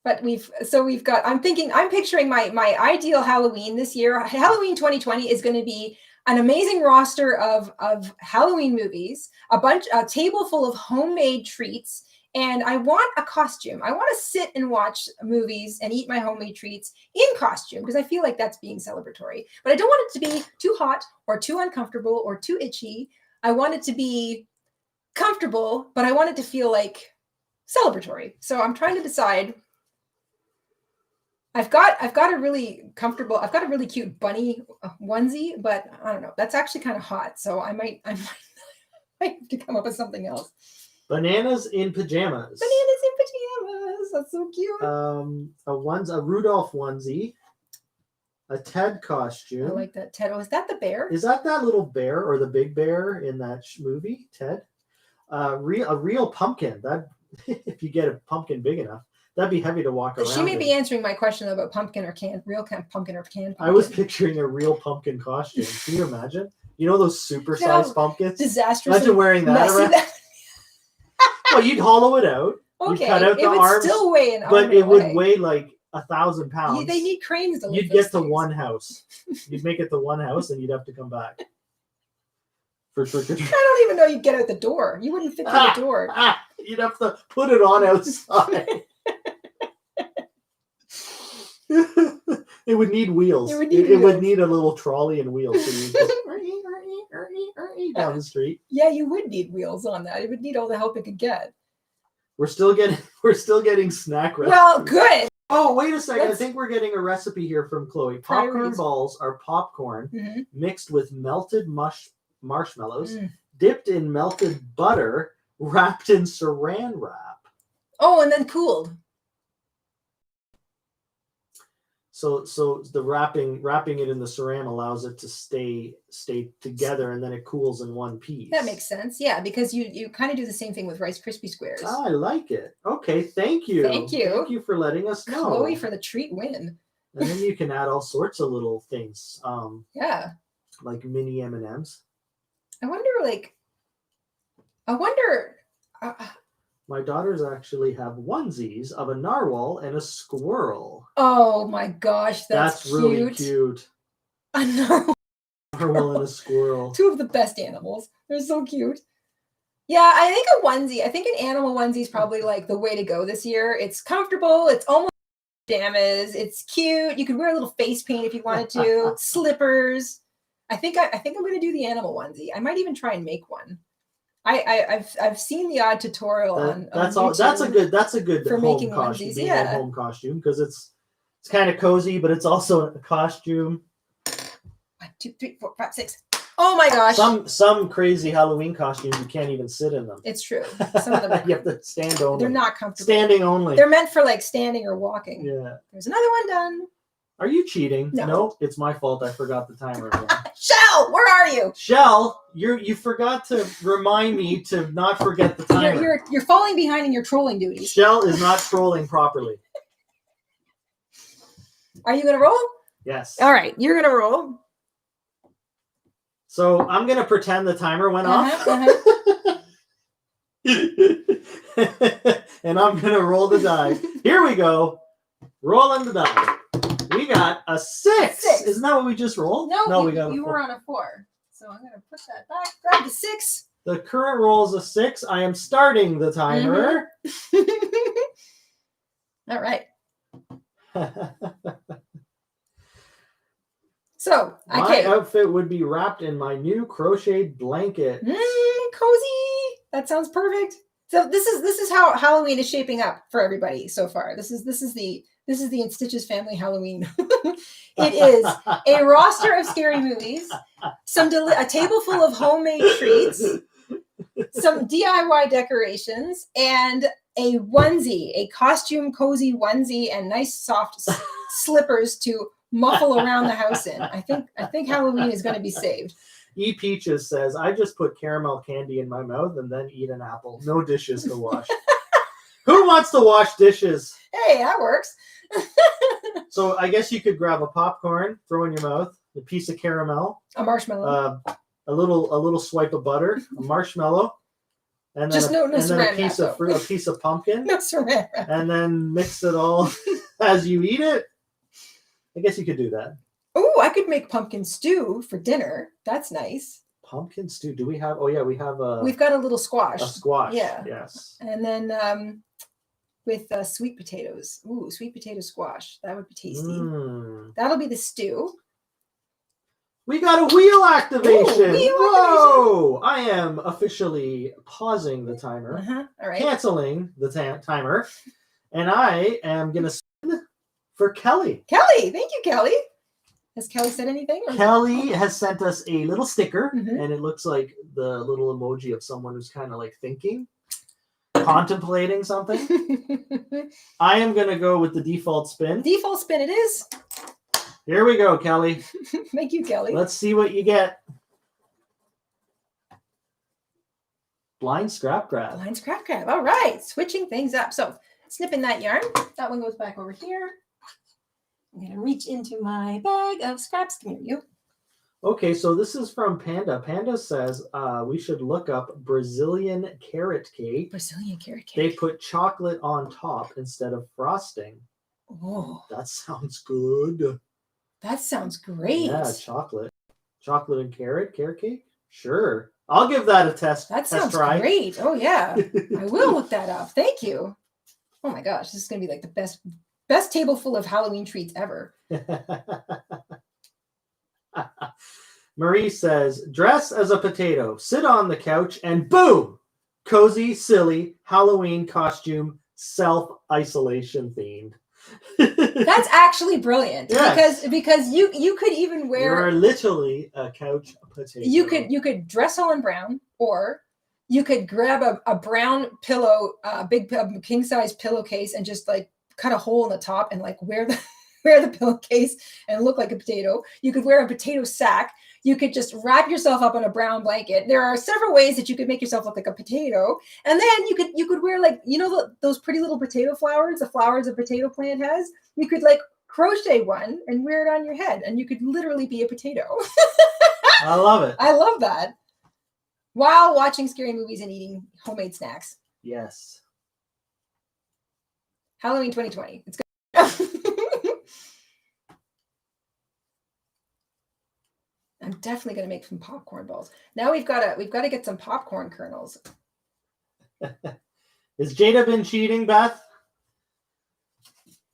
But I'm picturing my ideal Halloween this year. Halloween 2020 is going to be an amazing roster of Halloween movies, a table full of homemade treats, and I want a costume. I want to sit and watch movies and eat my homemade treats in costume, because I feel like that's being celebratory. But I don't want it to be too hot or too uncomfortable or too itchy. I want it to be comfortable, but I want it to feel like celebratory. So I'm trying to decide. I've got a really cute bunny onesie, but I don't know. That's actually kind of hot, so I might have to come up with something else. Bananas in pajamas. That's so cute. A Rudolph onesie. A Ted costume. I like that. Ted. Oh, is that the bear? Is that little bear or the big bear in that movie, Ted? A real pumpkin. That if you get a pumpkin big enough. That'd be heavy to walk around. She may be answering my question about pumpkin or real pumpkin or canned pumpkin. I was picturing a real pumpkin costume. Can you imagine? Those supersized pumpkins? Disastrous. Imagine wearing that around. Well, you'd hollow it out. Okay. You'd cut out the arms. Still weigh an arm. But it would weigh like 1,000 pounds. They need cranes to lift You'd get to one house. You'd make it to one house and you'd have to come back. For trick or treat. I don't even know you'd get out the door. You wouldn't fit through the door. You'd have to put it on outside. It would need wheels. It would need a little trolley and wheels. So you just down the street. Yeah, you would need wheels on that. It would need all the help it could get. We're still getting snack recipes. Well, good. Oh, wait a second. I think we're getting a recipe here from Chloe. Popcorn balls are popcorn mixed with melted marshmallows, dipped in melted butter, wrapped in saran wrap. Oh, and then cooled. So the wrapping it in the saran allows it to stay together, and then it cools in one piece. That makes sense. Yeah, because you kind of do the same thing with Rice Krispie squares. Oh, I like it. Okay, thank you. Thank you for letting us know. Chloe for the treat win. And then you can add all sorts of little things. Yeah. Like mini M&Ms. I wonder. My daughters actually have onesies of a narwhal and a squirrel. Oh my gosh, that's cute. Really cute. A narwhal and a squirrel. Two of the best animals. They're so cute. Yeah, I think a onesie. I think an animal onesie is probably like the way to go this year. It's comfortable. It's almost pajamas. It's cute. You could wear a little face paint if you wanted to. Slippers. I think I'm going to do the animal onesie. I might even try and make one. I've seen the odd tutorial on that's YouTube all. That's a good for home making costume. onesies. Yeah, home costume because It's kind of cozy, but it's also a costume. 1, 2, 3, 4, 5, 6. Oh my gosh. Some crazy Halloween costumes, you can't even sit in them. It's true. Some of them are you have to stand only. They're not comfortable. Standing only. They're meant for like standing or walking. Yeah. There's another one done. Are you cheating? No. Nope, it's my fault. I forgot the timer again. Shell, where are you? Shell, you forgot to remind me to not forget the timer. You're falling behind in your trolling duties. Shell is not trolling properly. Are you gonna roll? Yes. All right, you're gonna roll. So I'm gonna pretend the timer went off. And I'm gonna roll the die. Here we go. Rolling the die. We got a 6. Isn't that what we just rolled? No, we got you were on a 4. So I'm gonna put that back. Grab the 6. The current roll is a 6. I am starting the timer. All right. So my outfit would be wrapped in my new crocheted blanket. Cozy. That sounds perfect. So this is how Halloween is shaping up for everybody so far. This is the InStitches family Halloween. It is a roster of scary movies, a table full of homemade treats, some DIY decorations, and a onesie, a costume cozy onesie, and nice soft slippers to muffle around the house in. I think Halloween is going to be saved. E Peaches says, I just put caramel candy in my mouth and then eat an apple. No dishes to wash. Who wants to wash dishes? Hey, that works. So I guess you could grab a popcorn, throw in your mouth, a piece of caramel, a marshmallow, a little swipe of butter, a marshmallow, and then a piece of pumpkin. No saran wrap. And then mix it all as you eat it. I guess you could do that. Oh, I could make pumpkin stew for dinner. That's nice. Pumpkin stew. Do we have? Oh yeah, we have a. We've got a little squash. A squash. Yeah. Yes. And then with sweet potatoes. Ooh, sweet potato squash. That would be tasty. That'll be the stew. We got a wheel activation. Ooh, Whoa! I am officially pausing the timer. All right. Canceling the timer, and I am gonna send for Kelly. Kelly, thank you, Kelly. Has Kelly said anything? Kelly has sent us a little sticker, and it looks like the little emoji of someone who's kind of like thinking, contemplating something. I am going to go with the default spin. Default spin it is. Here we go, Kelly. Thank you, Kelly. Let's see what you get. Blind scrap grab. Blind scrap grab. All right. Switching things up. So snipping that yarn. That one goes back over here. I'm going to reach into my bag of scraps. Come here, you. Okay, so this is from Panda. Panda says we should look up Brazilian carrot cake. Brazilian carrot cake. They put chocolate on top instead of frosting. Oh. That sounds good. That sounds great. Yeah, chocolate. Chocolate and carrot cake? Sure. I'll give that a test. That sounds try. Great. Oh, yeah. I will look that up. Thank you. Oh, my gosh. This is going to be like the best table full of Halloween treats ever. Marie says, dress as a potato, sit on the couch, and boom! Cozy, silly, Halloween costume, self-isolation themed. That's actually brilliant. Yes. Because you could even wear... You're literally a couch potato. You could dress all in brown, or you could grab a brown pillow, big king-size pillowcase, and just like cut a hole in the top and like wear the pillowcase and look like a potato. You could wear a potato sack. You could just wrap yourself up in a brown blanket. There are several ways that you could make yourself look like a potato. And then you could wear like, those pretty little potato flowers, the flowers a potato plant has. You could like crochet one and wear it on your head, and you could literally be a potato. I love it. I love that. While watching scary movies and eating homemade snacks. Yes. Halloween 2020. It's good. I'm definitely going to make some popcorn balls. Now we've got to get some popcorn kernels. Has Jayda been cheating, Beth?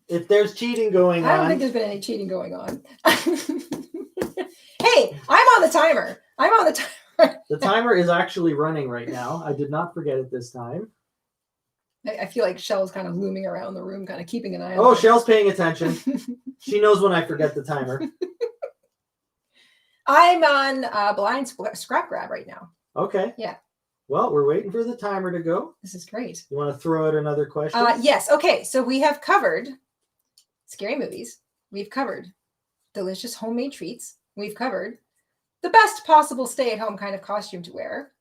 If there's cheating going on. I don't think there's been any cheating going on. Hey, I'm on the timer. The timer is actually running right now. I did not forget it this time. I feel like Shell's kind of looming around the room, kind of keeping an eye on Oh, things. Shell's paying attention. She knows when I forget the timer. I'm on blind scrap grab right now. Okay. Yeah. Well, we're waiting for the timer to go. This is great. You want to throw out another question? Yes. Okay. So we have covered scary movies. We've covered delicious homemade treats. We've covered the best possible stay-at-home kind of costume to wear.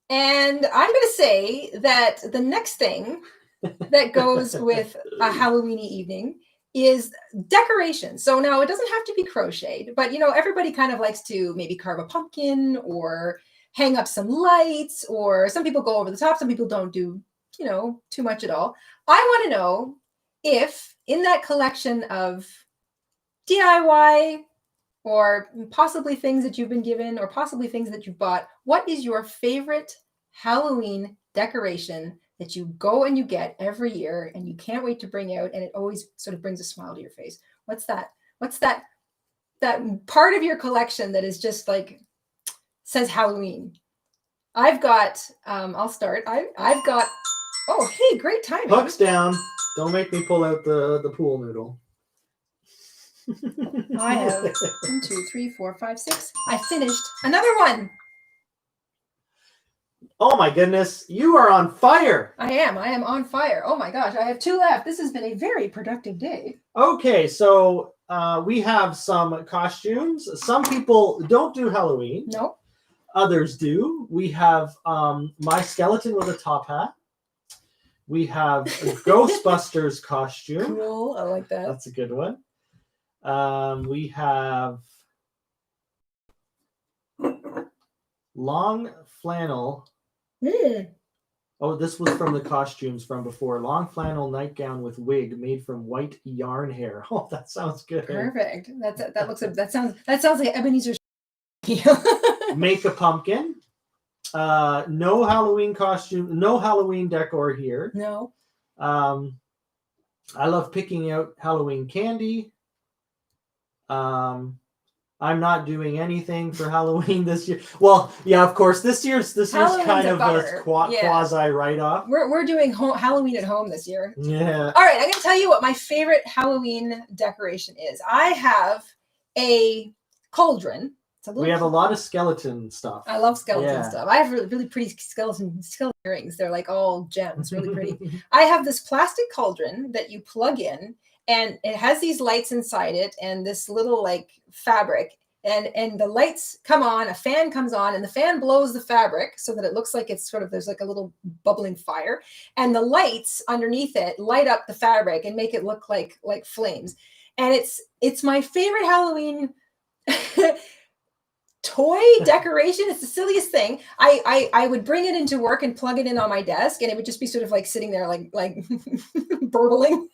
And I'm going to say that the next thing that goes with a Halloweeny evening is decoration. So now it doesn't have to be crocheted, but you know, everybody kind of likes to maybe carve a pumpkin or hang up some lights, or some people go over the top. Some people don't do, you know, too much at all. I want to know if in that collection of DIY or possibly things that you've been given or possibly things that you've bought, what is your favorite Halloween decoration that you go and you get every year and you can't wait to bring out, and it always sort of brings a smile to your face? What's that? What's that part of your collection that is just like says Halloween? I've got I'll start. I've got, oh hey, great timing. Hooks down. Don't make me pull out the pool noodle. I have 1, 2, 3, 4, 5, 6. I finished another one. Oh my goodness, you are on fire. I am on fire. Oh my gosh, I have 2 left. This has been a very productive day. Okay, so we have some costumes. Some people don't do Halloween. No. Others do. We have my skeleton with a top hat. We have a Ghostbusters costume. Cool, I like that. That's a good one. We have long flannel. Oh, this was from the costumes from before. Long flannel nightgown with wig made from white yarn hair. Oh, that sounds good. Perfect. That sounds like Ebenezer. Make a pumpkin. No Halloween costume. No Halloween decor here. No. I love picking out Halloween candy. I'm not doing anything for Halloween this year. Well, yeah, of course. This year's kind of a quasi write-off. We're doing Halloween at home this year. Yeah. All right, I'm going to tell you what my favorite Halloween decoration is. I have a cauldron. We have a lot of skeleton stuff. I love skeleton stuff. I have really pretty skeleton earrings. They're like all gems, really pretty. I have this plastic cauldron that you plug in, and it has these lights inside it and this little like fabric, and the lights come on, a fan comes on, and the fan blows the fabric so that it looks like it's sort of, there's like a little bubbling fire, and the lights underneath it light up the fabric and make it look like flames. And it's my favorite Halloween toy decoration. It's the silliest thing. I would bring it into work and plug it in on my desk, and it would just be sort of like sitting there like burbling.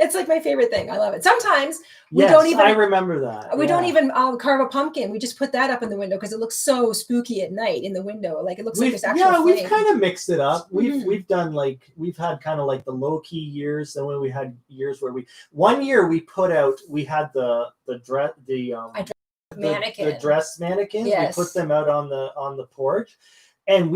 It's like my favorite thing. I love it. Sometimes we don't even. I remember that. We don't even carve a pumpkin. We just put that up in the window because it looks so spooky at night in the window. Like it looks like there's actual flame. We've kind of mixed it up. We've done we've had kind of like the low key years, and when we had years where one year we had the dress mannequins. Yes. We put them out on the porch, and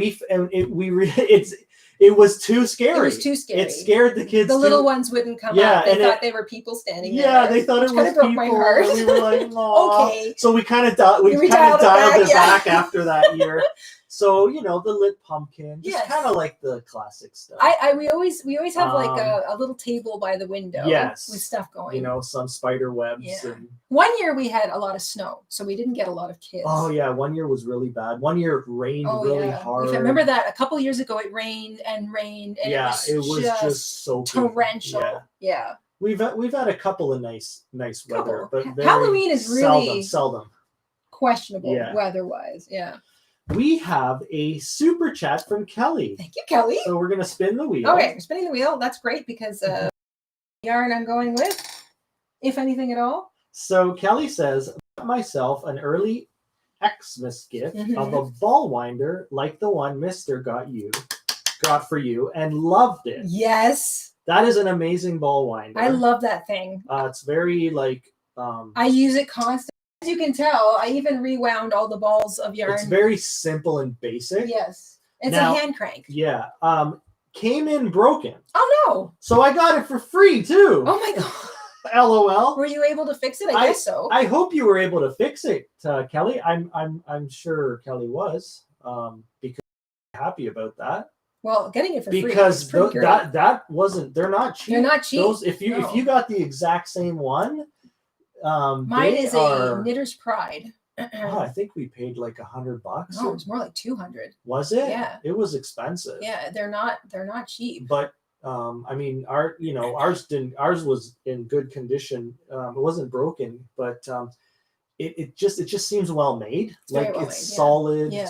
it was too scary. It was too scary. It scared the kids. The little ones wouldn't come up. They thought they were people standing there. Yeah, they thought it was people. My heart. And we were like, "Aw." Okay. So we kind of dialed it back after that year. So the lit pumpkin, just kind of like the classic stuff. We always have like a little table by the window. Yes. With stuff going. Some spider webs. Yeah. And... One year we had a lot of snow, so we didn't get a lot of kids. Oh yeah, one year was really bad. One year it rained really hard. I remember that a couple years ago it rained, and it was just so torrential. Yeah. We've had a couple of nice weather, but Halloween is really seldom questionable weather-wise. Yeah. We have a super chat from Kelly. Thank you, Kelly. So we're gonna spin the wheel. Okay, we're spinning the wheel. That's great because yarn I'm going with, if anything at all. So Kelly says, "Got myself an early Xmas gift of a ball winder like the one Mister got for you, and loved it." Yes. That is an amazing ball winder. I love that thing. It's very I use it constantly. As you can tell, I even rewound all the balls of yarn. It's very simple and basic. Yes. It's a hand crank. Yeah. came in broken. Oh no! So I got it for free too. Oh my god! LOL. Were you able to fix it? I guess so. I hope you were able to fix it, Kelly. I'm sure Kelly was, because I'm happy about that. Well, getting it for free because that wasn't. They're not cheap. They're not cheap. Those if you got the exact same one, mine is a Knitter's Pride. Oh, I think we paid like $100. No, it was more like 200. Was it? Yeah, it was expensive. Yeah, they're not cheap. But I mean, ours was in good condition. It wasn't broken, but it just seems well made. Like it's solid. Yeah.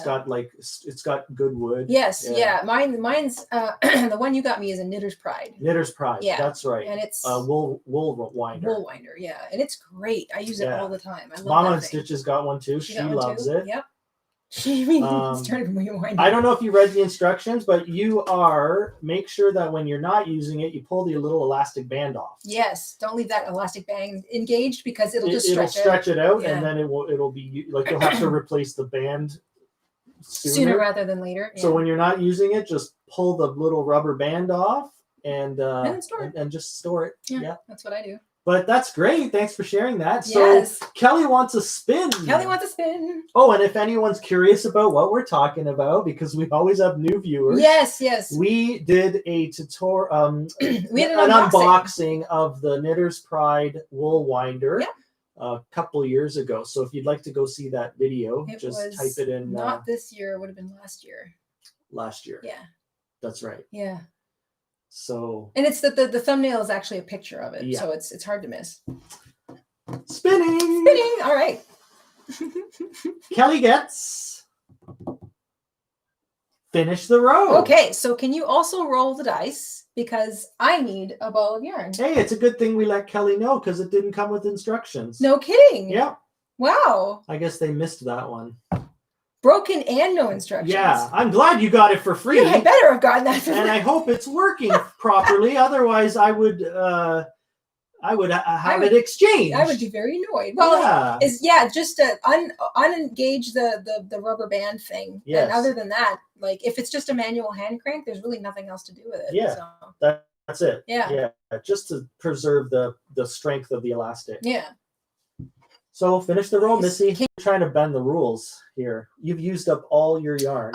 It's got good wood. Yes, yeah. Mine's the one you got me is a Knitter's Pride. Knitter's Pride. Yeah, that's right. And it's wool winder. Wool winder, yeah, and it's great. I use it all the time. I love Mama InStitches got one too. She loves it. Yep. She started rewinding. I don't know if you read the instructions, but make sure that when you're not using it, you pull the little elastic band off. Yes, don't leave that elastic band engaged because it'll stretch it out, and then it'll be like you'll have to replace the band sooner rather than later. Yeah. So when you're not using it, just pull the little rubber band off and just store it. Yeah, that's what I do. But that's great. Thanks for sharing that. Yes. So Kelly wants a spin. Oh, and if anyone's curious about what we're talking about, because we always have new viewers. Yes. We did a tutorial, we had an unboxing of the Knitter's Pride wool winder a couple years ago. So if you'd like to go see that video, just type it in. Not this year. It would have been last year. Last year. Yeah. That's right. Yeah. So and it's the thumbnail is actually a picture of it, so it's hard to miss. Spinning. All right. Kelly gets finish the row. Okay, so can you also roll the dice because I need a ball of yarn? Hey, it's a good thing we let Kelly know because it didn't come with instructions. No kidding. Yeah. Wow. I guess they missed that one. Broken and no instructions. Yeah, I'm glad you got it for free. You had better have gotten that for free. And I hope it's working properly. Otherwise, I would have it exchanged. I would be very annoyed. Well, just to unengage the rubber band thing. Yes. And other than that, like if it's just a manual hand crank, there's really nothing else to do with it. Yeah, so. That's it. Yeah, just to preserve the strength of the elastic. Yeah. So finish the row, Missy. You're trying to bend the rules here. You've used up all your yarn.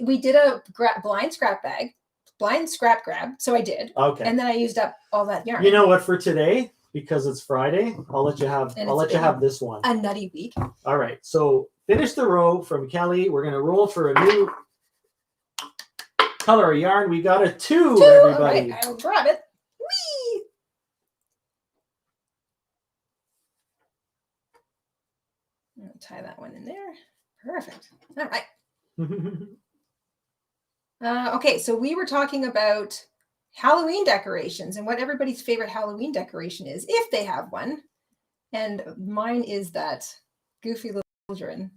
We did a blind scrap grab. So I did. Okay. And then I used up all that yarn. You know what? For today, because it's Friday, I'll let you have this one. A nutty week. All right. So finish the row from Kelly. We're gonna roll for a new color of yarn. We got a 2, everybody. All right, I'll grab it. Whee! I'll tie that one in there. Perfect. All right. Okay, so we were talking about Halloween decorations and what everybody's favorite Halloween decoration is, if they have one. And mine is that goofy little children.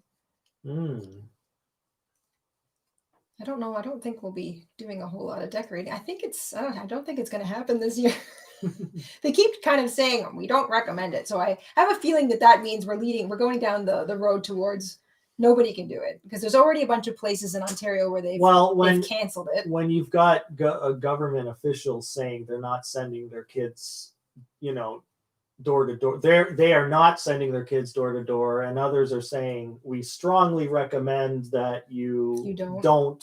I don't know. I don't think we'll be doing a whole lot of decorating. I don't think it's going to happen this year. They keep kind of saying we don't recommend it. So I have a feeling that means we're going down the road towards nobody can do it because there's already a bunch of places in Ontario where they've canceled it. When you've got government officials saying they're not sending their kids, door to door, they are not sending their kids door to door, and others are saying we strongly recommend that you don't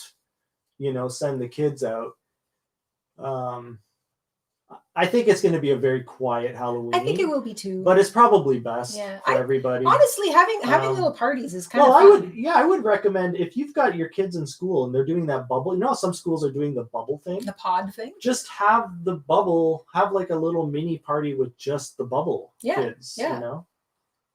send the kids out. I think it's going to be a very quiet Halloween. I think it will be too. But it's probably best for everybody. Honestly, having little parties is kind of fun. I would recommend if you've got your kids in school and they're doing that bubble. Some schools are doing the bubble thing. The pod thing. Just have like a little mini party with just the bubble kids,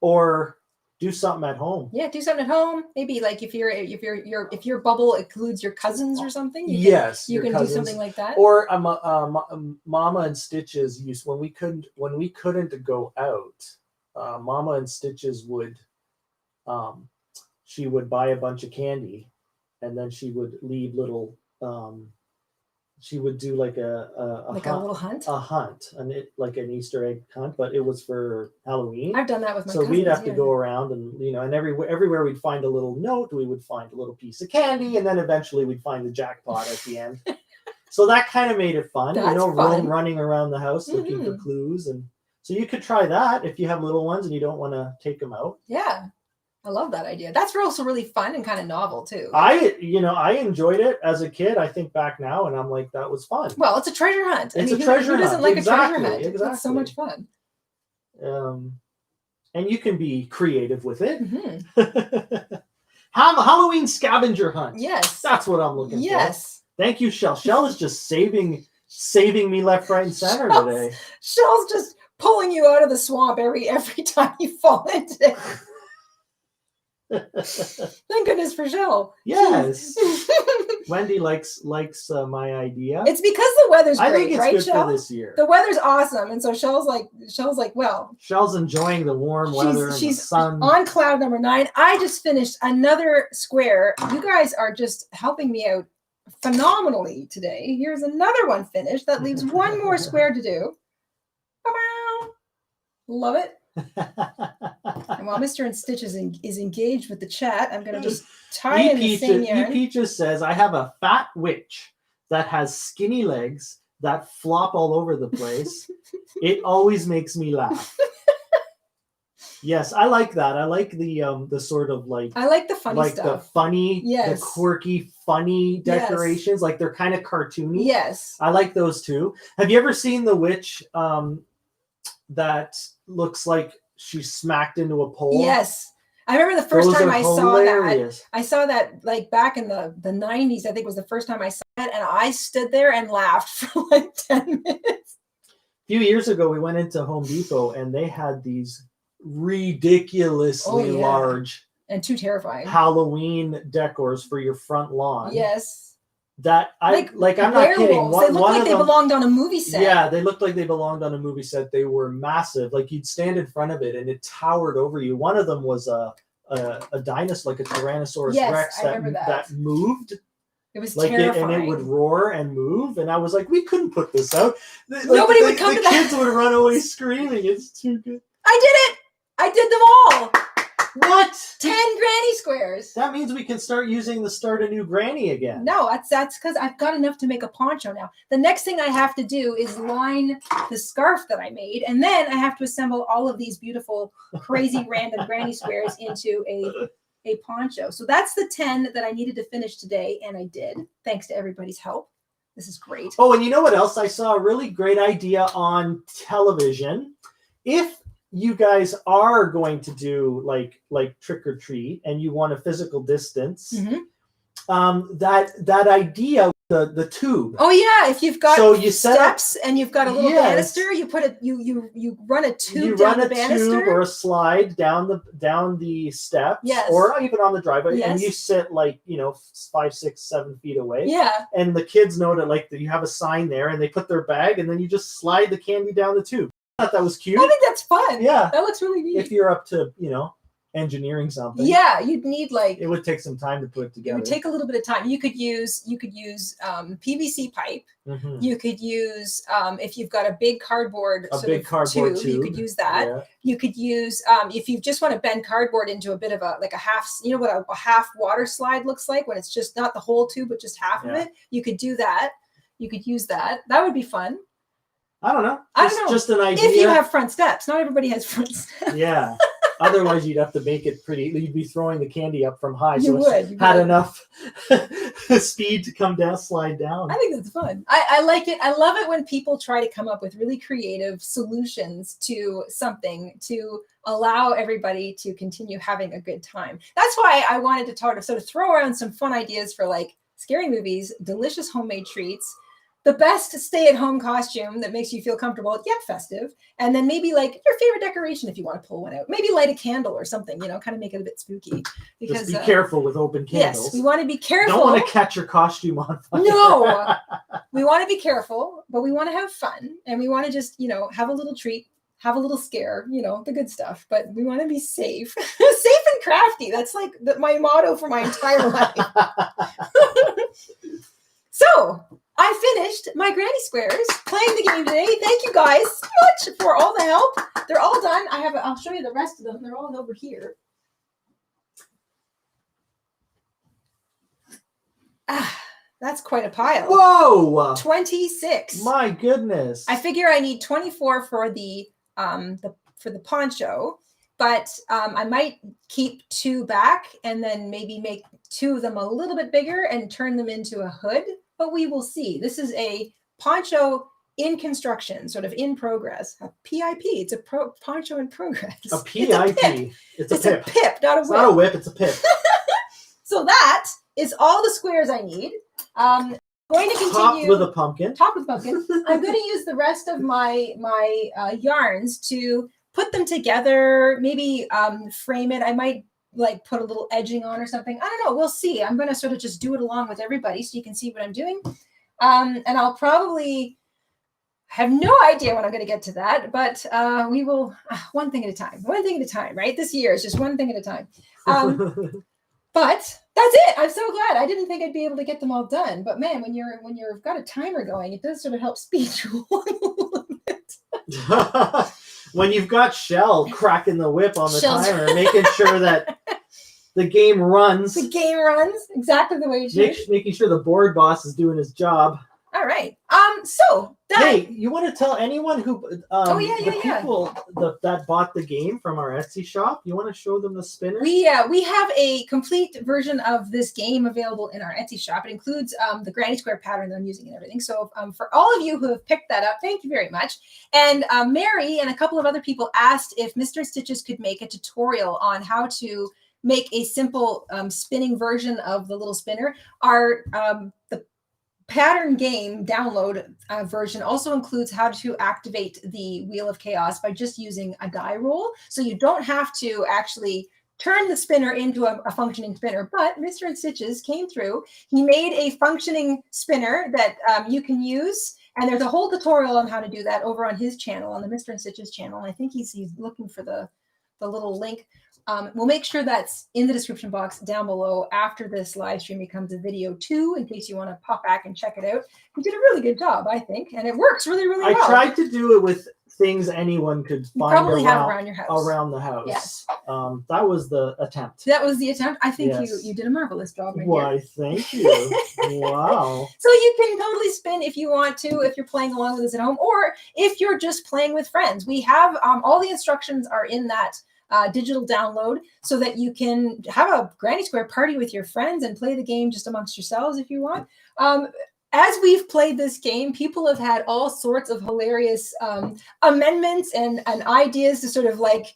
Or do something at home. Yeah, do something at home. Maybe like if your bubble includes your cousins or something. You can do something like that. Or Mama InStitches used when we couldn't go out. Mama InStitches would she would buy a bunch of candy, and then she would leave little. She would do like a little hunt. A hunt, like an Easter egg hunt, but it was for Halloween. I've done that with my cousins. So we'd have to go around and and everywhere we'd find a little note, we would find a little piece of candy, and then eventually we'd find the jackpot at the end. So that kind of made it fun. That's fun. Running around the house looking for clues. And so you could try that if you have little ones and you don't want to take them out. Yeah. I love that idea. That's also really fun and kind of novel too. I enjoyed it as a kid. I think back now and I'm like, that was fun. Well, it's a treasure hunt. It's a treasure hunt. Who doesn't like a treasure hunt? Exactly. That's so much fun. And you can be creative with it. Halloween scavenger hunt. Yes. That's what I'm looking for. Yes. Thank you, Shell. Shell is just saving me left, right, and center today. Shell's just pulling you out of the swamp every time you fall into it. Thank goodness for Shell. Yes. Wendy likes my idea. It's because the weather's great, I think it's right, good Shell? for this year. The weather's awesome, and so Shell's like, well, Shell's enjoying the warm weather and the sun. On cloud number 9. I just finished another square. You guys are just helping me out phenomenally today. Here's another one finished. That leaves one more square to do. Love it. And while Mr. InStitches is engaged with the chat, I'm going to just tie in the same yarn. Peaches says, I have a fat witch that has skinny legs that flop all over the place. It always makes me laugh. Yes, I like that. I like the sort of like... I like the funny stuff. Like the funny, the quirky, funny decorations. Yes. Like they're kind of cartoony. Yes. I like those too. Have you ever seen the witch that looks like she smacked into a pole? Yes. I remember the first time I saw that. I saw that like back in the 90s, I think was the first time I saw it. And I stood there and laughed for like 10 minutes. A few years ago, we went into Home Depot and they had these ridiculously large and too terrifying Halloween decors for your front lawn. Yes. That I'm not kidding. They looked like they belonged on a movie set. Yeah, they looked like they belonged on a movie set. They were massive. Like you'd stand in front of it and it towered over you. One of them was a dinosaur, like a Tyrannosaurus Rex that moved. It was like terrifying. And it would roar and move. And I was like, we couldn't put this out. Nobody would come to that. The kids would run away screaming. It's too good. I did it. I did them all. What? 10 granny squares. That means we can start using the Start a New Granny again. No, that's because I've got enough to make a poncho now. The next thing I have to do is line the scarf that I made, and then I have to assemble all of these beautiful, crazy, random granny squares into a poncho. So that's the 10 that I needed to finish today, and I did, thanks to everybody's help. This is great. Oh, and you know what else? I saw a really great idea on television. If you guys are going to do like trick or treat and you want a physical distance, that idea, the tube. Oh yeah, if you've got steps and you've got a little banister, you put it, you run a tube down the banister, tube or a slide down the steps, or even on the driveway, and you sit 5, 6, 7 feet away. Yeah, and the kids know that you have a sign there, and they put their bag, and then you just slide the candy down the tube. I thought that was cute. I think that's fun. Yeah, that looks really neat. If you're up to engineering something, you'd need it would take some time to put it together. It would take a little bit of time. You could use PVC pipe. You could use if you've got a big cardboard tube, you could use that. Yeah. You could use if you just want to bend cardboard into a bit of a half, what a half water slide looks like when it's just not the whole tube but just half of it. You could do that. You could use that. That would be fun. I don't know. Just an idea. If you have front steps, not everybody has front steps. Yeah. Otherwise, you'd have to make it pretty. You'd be throwing the candy up from high, you had enough speed to come down, slide down. I think that's fun. I like it. I love it when people try to come up with really creative solutions to something to allow everybody to continue having a good time. That's why I wanted to sort of throw around some fun ideas for scary movies, delicious homemade treats, the best stay-at-home costume that makes you feel comfortable yet festive, and then maybe your favorite decoration if you want to pull one out. Maybe light a candle or something, kind of make it a bit spooky. Because just be careful with open candles. Yes, we want to be careful. Don't want to catch your costume on fire. No, we want to be careful, but we want to have fun, and we want to just have a little treat, have a little scare, the good stuff. But we want to be safe, safe and crafty. That's my motto for my entire life. So I finished my granny squares playing the game today. Thank you guys so much for all the help. They're all done. I'll show you the rest of them. They're all over here. That's quite a pile. Whoa! 26. My goodness. I figure I need 24 for the poncho, but I might keep 2 back and then maybe make 2 of them a little bit bigger and turn them into a hood, but we will see. This is a poncho in construction, sort of in progress. A PIP, it's a poncho in progress. A PIP. It's a pip. A pip, not a whip. It's not a whip, it's a pip. So that is all the squares I need. Going to continue. Topped with a pumpkin. Topped with pumpkin. I'm going to use the rest of my yarns to put them together, maybe frame it. I might like put a little edging on or something. I don't know. We'll see. I'm going to sort of just do it along with everybody so you can see what I'm doing. And I'll probably have no idea when I'm going to get to that, but we will one thing at a time. One thing at a time, right? This year is just one thing at a time. But that's it. I'm so glad. I didn't think I'd be able to get them all done. But man, when you've got a timer going, it does sort of help speed you along a little bit. When you've got Shell cracking the whip on the Shell's timer, making sure that the game runs. The game runs exactly the way it should. Making sure the board boss is doing his job. All right. So that. Hey, you want to tell anyone who the people that bought the game from our Etsy shop? You want to show them the spinner? We have a complete version of this game available in our Etsy shop. It includes the granny square pattern that I'm using and everything. So for all of you who have picked that up, thank you very much. And Mary and a couple of other people asked if Mr. Stitches could make a tutorial on how to make a simple spinning version of the little spinner. The pattern game download version also includes how to activate the Wheel of Chaos by just using a die roll. So you don't have to actually turn the spinner into a functioning spinner, but Mr. InStitches came through. He made a functioning spinner that you can use. And there's a whole tutorial on how to do that over on his channel, on the Mr. InStitches channel. I think he's looking for the little link. We'll make sure that's in the description box down below after this live stream becomes a video too, in case you want to pop back and check it out. He did a really good job, I think, and it works really, really well. I tried to do it with things anyone could find around your house. Around the house. Yes. That was the attempt. That was the attempt. I think yes. you did a marvelous job. Why, thank you. Wow. So you can totally spin if you want to, if you're playing along with us at home, or if you're just playing with friends. We have all the instructions are in that digital download so that you can have a granny square party with your friends and play the game just amongst yourselves if you want. As we've played this game, people have had all sorts of hilarious amendments and ideas to sort of like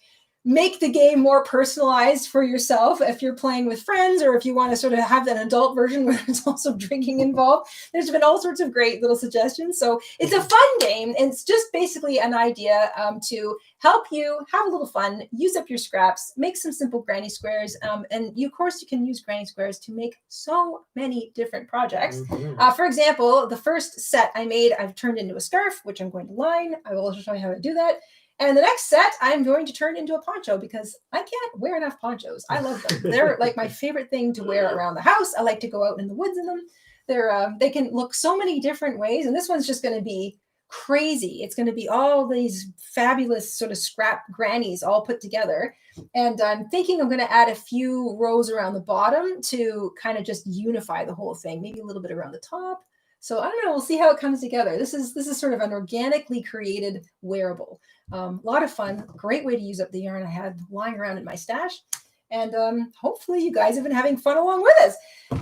make the game more personalized for yourself if you're playing with friends, or if you want to sort of have an adult version where there's also drinking involved. There's been all sorts of great little suggestions. So it's a fun game, and it's just basically an idea to help you have a little fun, use up your scraps, make some simple granny squares. And you, of course, you can use granny squares to make so many different projects. Mm-hmm. For example, the first set I made, I've turned into a scarf, which I'm going to line. I will also show you how to do that. And the next set, I'm going to turn into a poncho because I can't wear enough ponchos. I love them. They're like my favorite thing to wear around the house. I like to go out in the woods in them. They can look so many different ways. And this one's just going to be crazy. It's going to be all these fabulous sort of scrap grannies all put together. And I'm thinking I'm going to add a few rows around the bottom to kind of just unify the whole thing. Maybe a little bit around the top. So I don't know. We'll see how it comes together. This is sort of an organically created wearable. A lot of fun. Great way to use up the yarn I had lying around in my stash. And hopefully you guys have been having fun along with us.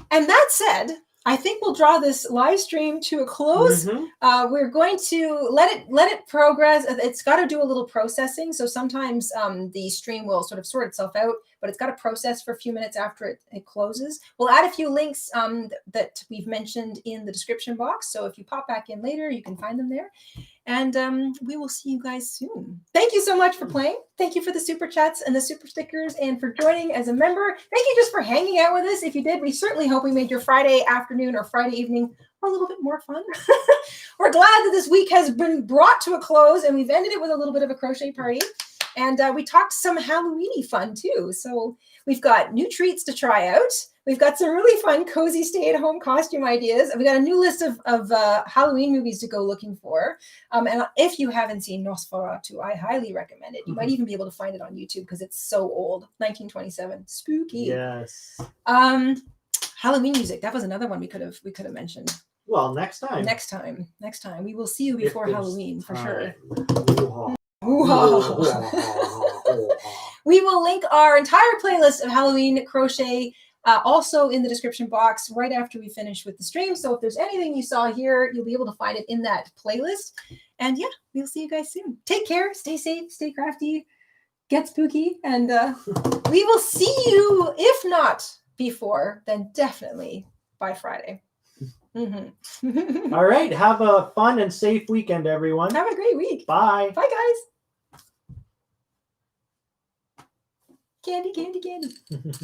And that said, I think we'll draw this live stream to a close. Mm-hmm. We're going to let it progress. It's got to do a little processing. So sometimes the stream will sort of sort itself out, but it's got to process for a few minutes after it closes. We'll add a few links that we've mentioned in the description box. So if you pop back in later, you can find them there. And we will see you guys soon. Thank you so much for playing. Thank you for the super chats and the super stickers and for joining as a member. Thank you just for hanging out with us. If you did, we certainly hope we made your Friday afternoon or Friday evening a little bit more fun. We're glad that this week has been brought to a close and we've ended it with a little bit of a crochet party. And we talked some Halloween-y fun too. So we've got new treats to try out. We've got some really fun, cozy stay-at-home costume ideas. We've got a new list of Halloween movies to go looking for. And if you haven't seen Nosferatu, I highly recommend it. You might even be able to find it on YouTube because it's so old. 1927. Spooky. Yes. Halloween music. That was another one we could have mentioned. Well, next time. Next time. We will see you before Halloween for sure. We will link our entire playlist of Halloween crochet also in the description box right after we finish with the stream. So if there's anything you saw here, you'll be able to find it in that playlist. And yeah, we'll see you guys soon. Take care, stay safe, stay crafty, get spooky, and we will see you, if not before, then definitely by Friday. Mm-hmm. All right. Have a fun and safe weekend, everyone. Have a great week. Bye. Bye, guys. Candy, candy, candy.